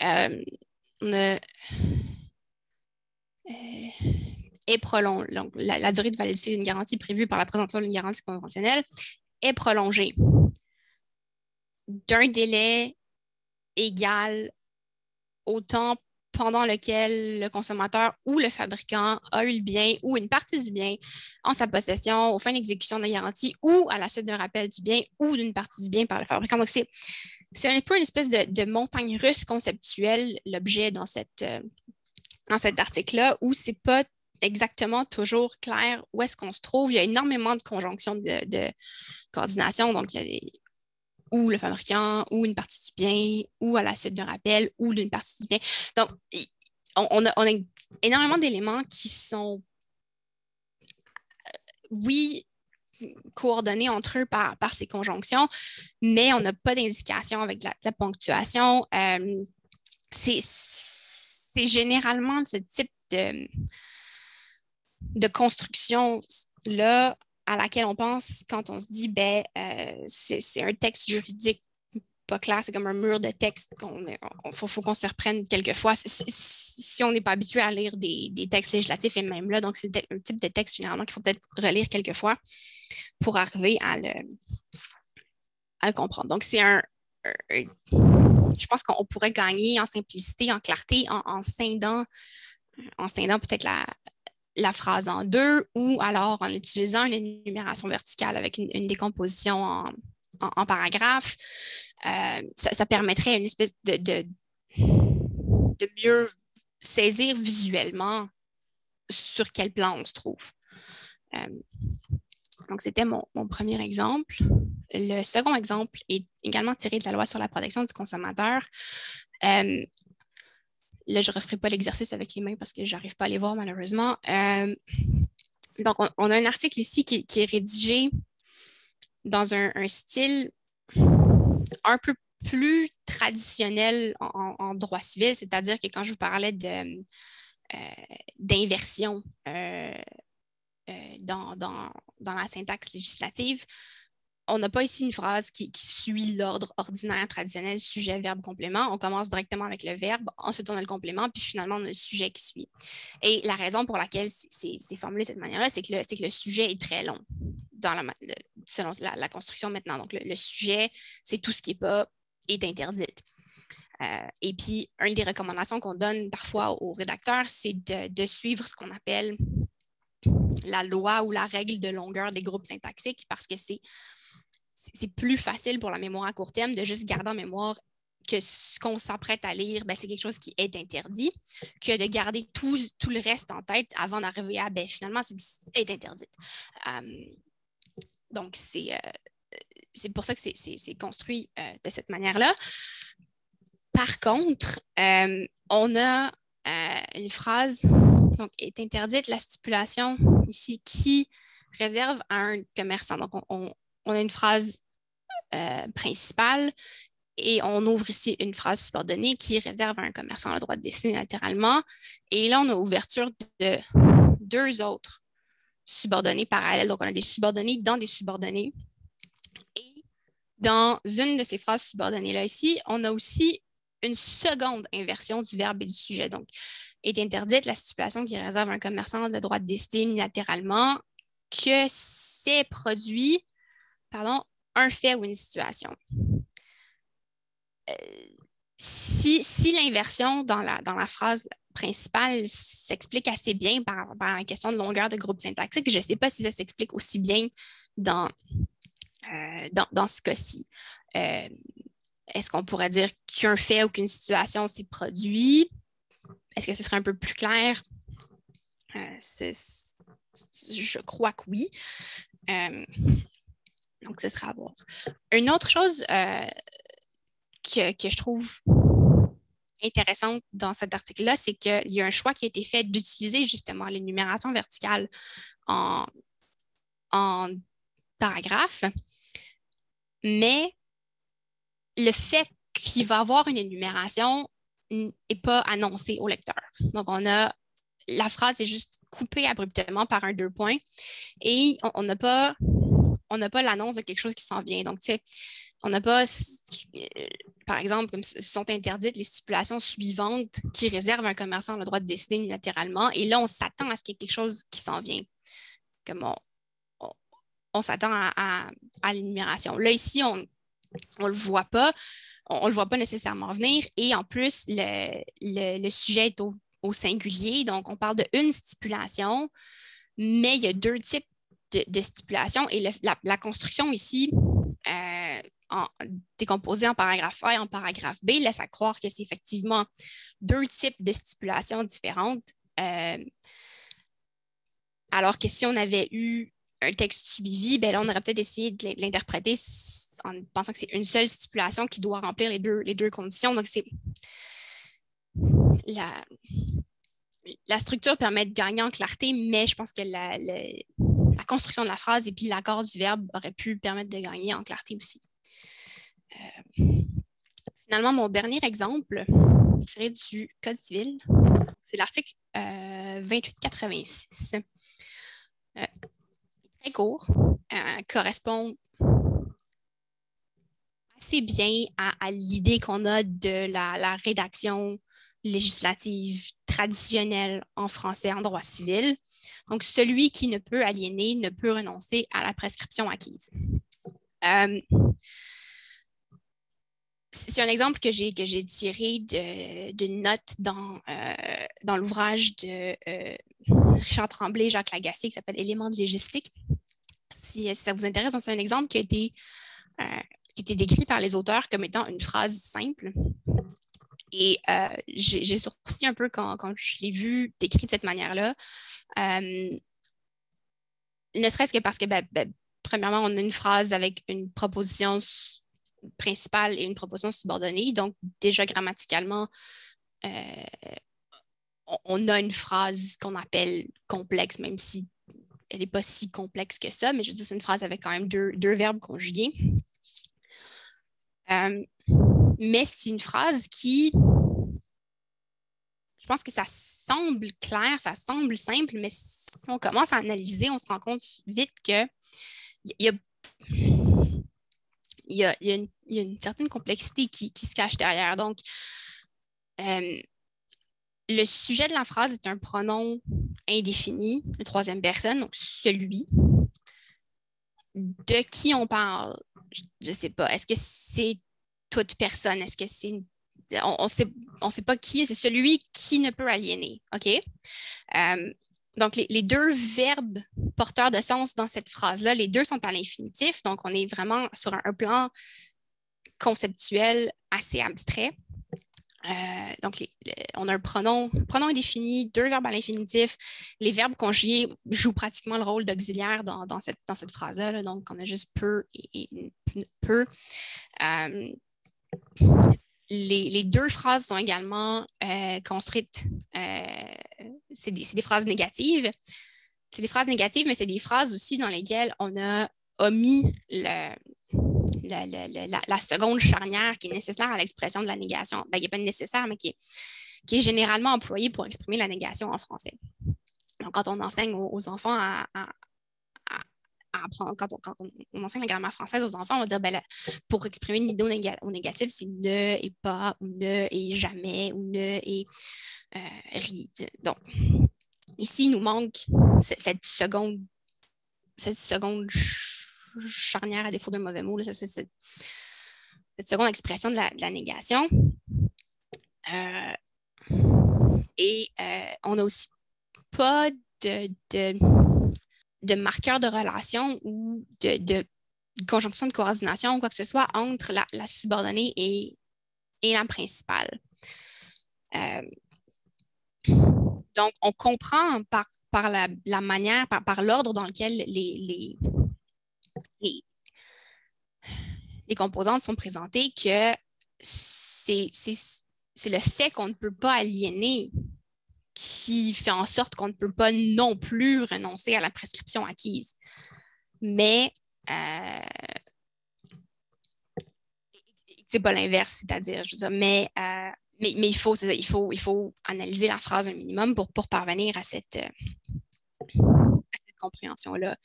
on a est prolongée. Donc, la durée de validité d'une garantie prévue par la présente loi d'une garantie conventionnelle est prolongée d'un délai égal au temps pendant lequel le consommateur ou le fabricant a eu le bien ou une partie du bien en sa possession aux fins d'exécution de la garantie ou à la suite d'un rappel du bien ou d'une partie du bien par le fabricant. Donc, c'est un peu une espèce de montagne russe conceptuelle, l'objet dans cet article-là, où ce n'est pas exactement toujours clair où est-ce qu'on se trouve. Il y a énormément de conjonctions de coordination, donc il y a ou le fabricant, ou une partie du bien, ou à la suite d'un rappel, ou d'une partie du bien. Donc, on a énormément d'éléments qui sont, oui, coordonnés entre eux par ces conjonctions, mais on n'a pas d'indication avec la ponctuation. C'est généralement ce type de construction-là à laquelle on pense quand on se dit, c'est un texte juridique pas clair, c'est comme un mur de texte. Faut qu'on se reprenne quelquefois. Si on n'est pas habitué à lire des textes législatifs, et même là, donc c'est un type de texte généralement qu'il faut peut-être relire quelquefois pour arriver à le comprendre. Donc, c'est je pense qu'on pourrait gagner en simplicité, en clarté, en scindant peut-être la phrase en 2 ou alors en utilisant une énumération verticale avec une décomposition en paragraphes. Ça permettrait une espèce de mieux saisir visuellement sur quel plan on se trouve. Donc, c'était mon premier exemple. Le second exemple est également tiré de la Loi sur la protection du consommateur. Là, je ne referai pas l'exercice avec les mains parce que je n'arrive pas à les voir malheureusement. Donc, on a un article ici qui est rédigé dans un style un peu plus traditionnel en droit civil, c'est-à-dire que quand je vous parlais d'inversion dans la syntaxe législative, on n'a pas ici une phrase qui suit l'ordre ordinaire, traditionnel, sujet, verbe, complément. On commence directement avec le verbe, ensuite on a le complément, puis finalement on a le sujet qui suit. Et la raison pour laquelle c'est formulé de cette manière-là, c'est que le sujet est très long selon la construction maintenant. Donc le sujet, c'est tout ce qui est interdit. Et puis, une des recommandations qu'on donne parfois aux rédacteurs, c'est de suivre ce qu'on appelle la loi ou la règle de longueur des groupes syntaxiques parce que c'est plus facile pour la mémoire à court terme de juste garder en mémoire que ce qu'on s'apprête à lire, c'est quelque chose qui est interdit, que de garder tout le reste en tête avant d'arriver à, finalement, c'est interdite. Donc, c'est pour ça que c'est construit de cette manière-là. Par contre, on a une phrase, donc, est interdite la stipulation ici qui réserve à un commerçant. Donc, on a une phrase principale et on ouvre ici une phrase subordonnée qui réserve à un commerçant le droit de dessiner latéralement. Et là, on a ouverture de 2 autres subordonnés parallèles. Donc, on a des subordonnés dans des subordonnés. Et dans une de ces phrases subordonnées-là ici, on a aussi une seconde inversion du verbe et du sujet. Donc, est interdite la stipulation qui réserve à un commerçant le droit de décider unilatéralement que c'est produit, un fait ou une situation. Si l'inversion dans la phrase principale s'explique assez bien par la question de longueur de groupe syntaxique, je ne sais pas si ça s'explique aussi bien dans ce cas-ci. Est-ce qu'on pourrait dire qu'un fait ou qu'une situation s'est produit? Est-ce que ce serait un peu plus clair? Je crois que oui. Donc, ce sera à voir. Une autre chose que je trouve intéressante dans cet article-là, c'est qu'il y a un choix qui a été fait d'utiliser justement l'énumération verticale en paragraphe, mais le fait qu'il va y avoir une énumération n'est pas annoncé au lecteur. Donc, la phrase est juste coupée abruptement par un 2 points et on n'a pas l'annonce de quelque chose qui s'en vient. Donc, tu sais, on n'a pas, par exemple, comme sont interdites les stipulations suivantes qui réservent à un commerçant le droit de décider unilatéralement. Et là, on s'attend à ce qu'il y ait quelque chose qui s'en vient. Comme on s'attend à l'énumération. Là, ici, on ne le voit pas. On ne le voit pas nécessairement venir. Et en plus, le sujet est au singulier. Donc, on parle d'une stipulation, mais il y a 2 types de stipulation et la construction ici, décomposée en paragraphe A et en paragraphe B, laisse à croire que c'est effectivement 2 types de stipulations différentes. Alors que si on avait eu un texte suivi, là, on aurait peut-être essayé de l'interpréter en pensant que c'est une seule stipulation qui doit remplir les deux conditions. Donc, c'est la structure permet de gagner en clarté, mais je pense que la construction de la phrase et puis l'accord du verbe aurait pu permettre de gagner en clarté aussi. Finalement, mon dernier exemple, tiré du Code civil, c'est l'article 2886. Très court, correspond assez bien à l'idée qu'on a de la rédaction législative traditionnelle en français en droit civil. Donc, celui qui ne peut aliéner ne peut renoncer à la prescription acquise. C'est un exemple que j'ai tiré d'une note dans l'ouvrage de Richard Tremblay, Jacques Lagacé, qui s'appelle Éléments de légistique. Si ça vous intéresse, c'est un exemple qui a été décrit par les auteurs comme étant une phrase simple. Et j'ai sourcillé un peu quand je l'ai vu décrit de cette manière-là. Ne serait-ce que parce que, premièrement, on a une phrase avec une proposition principale et une proposition subordonnée. Donc, déjà grammaticalement, on a une phrase qu'on appelle complexe, même si elle n'est pas si complexe que ça. Mais je veux dire, c'est une phrase avec quand même deux verbes conjugués. Mais c'est une phrase qui, je pense que ça semble clair, ça semble simple, mais si on commence à analyser, on se rend compte vite qu'il y a une certaine complexité qui se cache derrière. Donc, le sujet de la phrase est un pronom indéfini, de 3e personne, donc celui. De qui on parle? Je ne sais pas. Est-ce que c'est toute personne? Est-ce que c'est... On ne sait pas qui, c'est celui qui ne peut aliéner. OK? Donc, les 2 verbes porteurs de sens dans cette phrase-là, les 2 sont à l'infinitif. Donc, on est vraiment sur un plan conceptuel assez abstrait. Donc, on a un pronom indéfini, 2 verbes à l'infinitif. Les verbes conjugués jouent pratiquement le rôle d'auxiliaire dans cette phrase-là. Là. Donc, on a juste peut et peu. Les 2 phrases sont également construites. C'est des phrases négatives. C'est des phrases négatives, mais c'est des phrases aussi dans lesquelles on a omis la seconde charnière qui est nécessaire à l'expression de la négation. Ben, il n'est pas nécessaire, mais qui est généralement employée pour exprimer la négation en français. Donc, quand on enseigne aux enfants à apprendre, quand on enseigne la grammaire française aux enfants, on va dire, ben, pour exprimer une idée au négatif, c'est ne et pas, ou ne et jamais, ou ne et donc, ici, il nous manque cette seconde charnière à défaut d'un mauvais mot, là, cette seconde expression de la négation. On n'a aussi pas de marqueur de relation ou de conjonction de coordination ou quoi que ce soit entre la subordonnée et la principale. Donc, on comprend par la manière, par l'ordre dans lequel les composantes sont présentées que c'est le fait qu'on ne peut pas aliéner qui fait en sorte qu'on ne peut pas non plus renoncer à la prescription acquise. Mais c'est pas l'inverse, c'est-à-dire, je veux dire, mais il faut analyser la phrase un minimum pour parvenir à cette compréhension-là.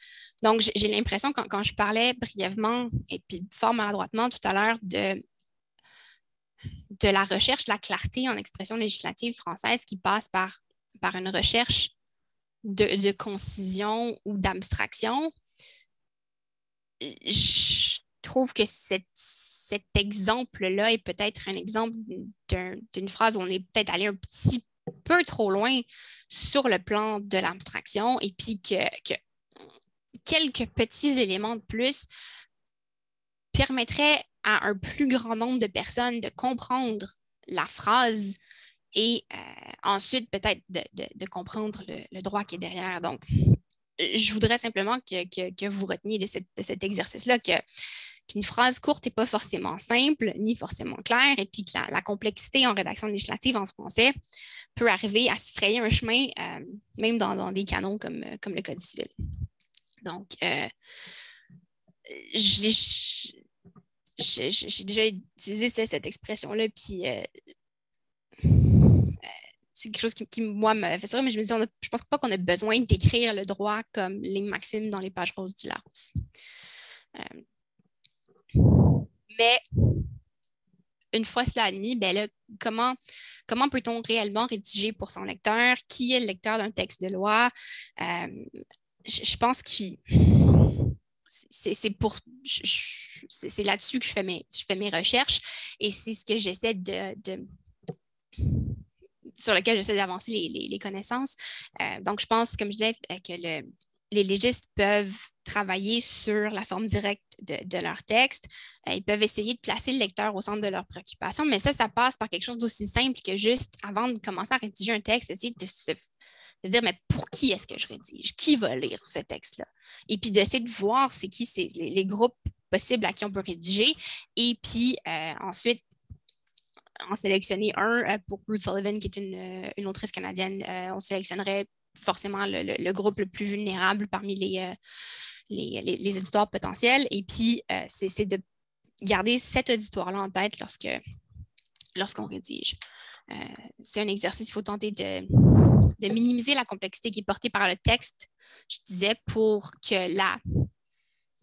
Donc, j'ai l'impression, quand je parlais brièvement et puis fort maladroitement tout à l'heure de la recherche de la clarté en expression législative française qui passe par une recherche de concision ou d'abstraction, je trouve que cet exemple-là est peut-être un exemple d'une phrase où on est peut-être allé un petit peu trop loin sur le plan de l'abstraction et puis que quelques petits éléments de plus permettraient à un plus grand nombre de personnes de comprendre la phrase et ensuite peut-être de comprendre le droit qui est derrière. Donc, je voudrais simplement que vous reteniez de cet exercice-là qu'une phrase courte n'est pas forcément simple, ni forcément claire, et puis que la complexité en rédaction législative en français peut arriver à se frayer un chemin, même dans des canons comme le Code civil. Donc, j'ai déjà utilisé cette expression-là, puis c'est quelque chose qui moi, me fait sourire, mais je me dis, je pense pas qu'on a besoin d'écrire le droit comme ligne maxime dans les pages roses du Larousse. Mais une fois cela admis, ben là, comment peut-on réellement rédiger pour son lecteur? Qui est le lecteur d'un texte de loi? Je pense que c'est là-dessus que je fais mes recherches et c'est ce que j'essaie sur lequel j'essaie d'avancer les connaissances. Donc, je pense, comme je disais, que les légistes peuvent travailler sur la forme directe de leur texte. Ils peuvent essayer de placer le lecteur au centre de leurs préoccupations, mais ça passe par quelque chose d'aussi simple que juste, avant de commencer à rédiger un texte, essayer de se dire, mais pour qui est-ce que je rédige? Qui va lire ce texte-là? Et puis d'essayer de voir c'est qui les groupes possibles à qui on peut rédiger. Et puis ensuite, en sélectionner un pour Ruth Sullivan, qui est une autrice canadienne. On sélectionnerait forcément le groupe le plus vulnérable parmi les auditoires potentiels. Et puis, c'est de garder cet auditoire-là en tête lorsqu'on rédige. C'est un exercice, il faut tenter de minimiser la complexité qui est portée par le texte, je disais, pour que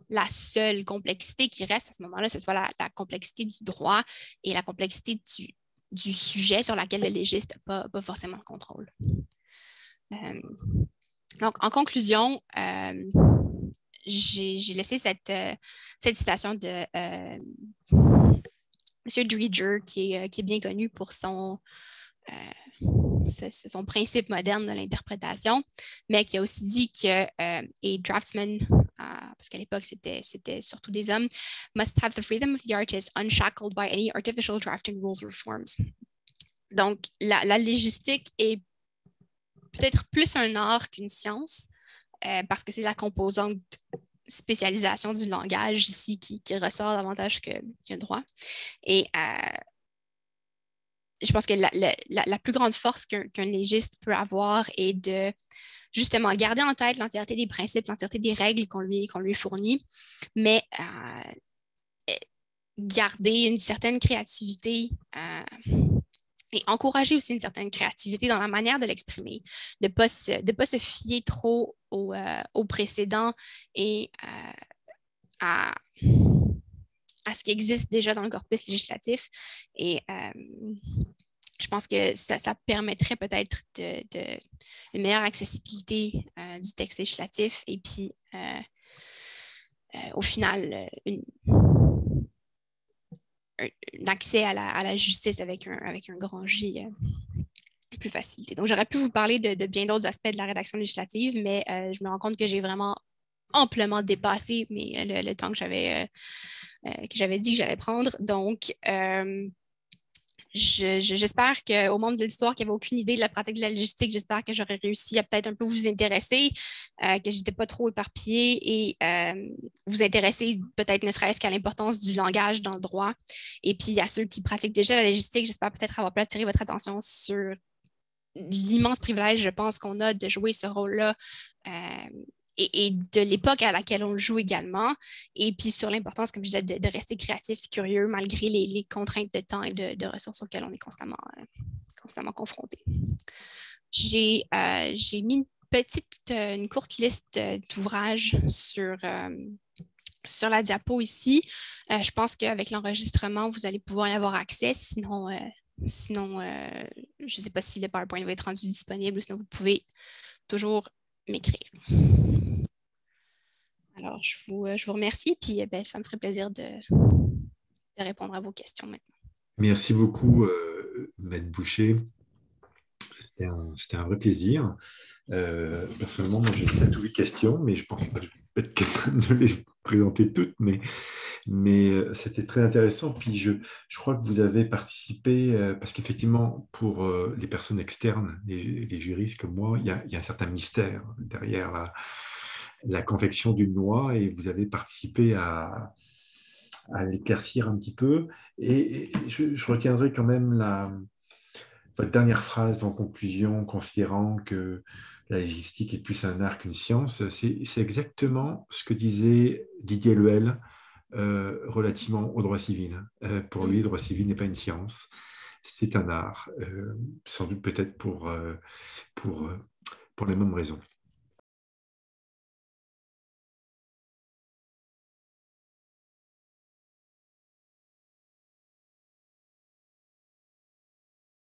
la seule complexité qui reste à ce moment-là, ce soit la complexité du droit et la complexité du sujet sur laquelle le légiste n'a pas forcément le contrôle. Donc, en conclusion, j'ai laissé cette citation de M. Dreiger, qui est bien connu pour son c'est son principe moderne de l'interprétation, mais qui a aussi dit que a draftsman, parce qu'à l'époque, c'était surtout des hommes, must have the freedom of the artist unshackled by any artificial drafting rules or forms. Donc, la légistique est peut-être plus un art qu'une science, parce que c'est la composante spécialisation du langage ici qui ressort davantage qu'un droit. Et je pense que la plus grande force qu'un légiste peut avoir est de justement garder en tête l'entièreté des principes, l'entièreté des règles qu'on lui fournit, mais garder une certaine créativité et encourager aussi une certaine créativité dans la manière de l'exprimer, de ne pas se fier trop au précédent et à ce qui existe déjà dans le corpus législatif. Et je pense que ça permettrait peut-être une meilleure accessibilité du texte législatif et puis au final un accès à la justice avec un grand J plus facilité. Donc, j'aurais pu vous parler de bien d'autres aspects de la rédaction législative, mais je me rends compte que j'ai vraiment amplement dépassé le temps que j'avais dit que j'allais prendre. Donc, j'espère qu'au monde de l'histoire qui n'avait aucune idée de la pratique de la logistique, j'espère que j'aurais réussi à peut-être un peu vous intéresser, que je n'étais pas trop éparpillée et vous intéresser peut-être ne serait-ce qu'à l'importance du langage dans le droit. Et puis à ceux qui pratiquent déjà la logistique, j'espère peut-être avoir pu attirer votre attention sur l'immense privilège, je pense, qu'on a de jouer ce rôle-là et de l'époque à laquelle on le joue également. Et puis sur l'importance, comme je disais, de rester créatif, curieux, malgré les contraintes de temps et de ressources auxquelles on est constamment confronté. J'ai mis une courte liste d'ouvrages sur la diapo ici. Je pense qu'avec l'enregistrement, vous allez pouvoir y avoir accès. Sinon, je ne sais pas si le PowerPoint va être rendu disponible ou sinon vous pouvez toujours m'écrire. Alors, je vous remercie, puis ça me ferait plaisir de répondre à vos questions maintenant. Merci beaucoup, Maître Boucher. C'était un vrai plaisir. Personnellement, moi, j'ai 7 ou 8 questions, mais je pense pas que je vais être capable de les présenter toutes, mais c'était très intéressant. Puis je crois que vous avez participé, parce qu'effectivement, pour les personnes externes, les juristes comme moi, il y a un certain mystère derrière la confection d'une loi, et vous avez participé à l'éclaircir un petit peu. Et je retiendrai quand même votre dernière phrase en conclusion, considérant que la légistique est plus un art qu'une science. C'est exactement ce que disait Didier Lehuel relativement au droit civil. Pour lui, le droit civil n'est pas une science, c'est un art, sans doute peut-être pour les mêmes raisons.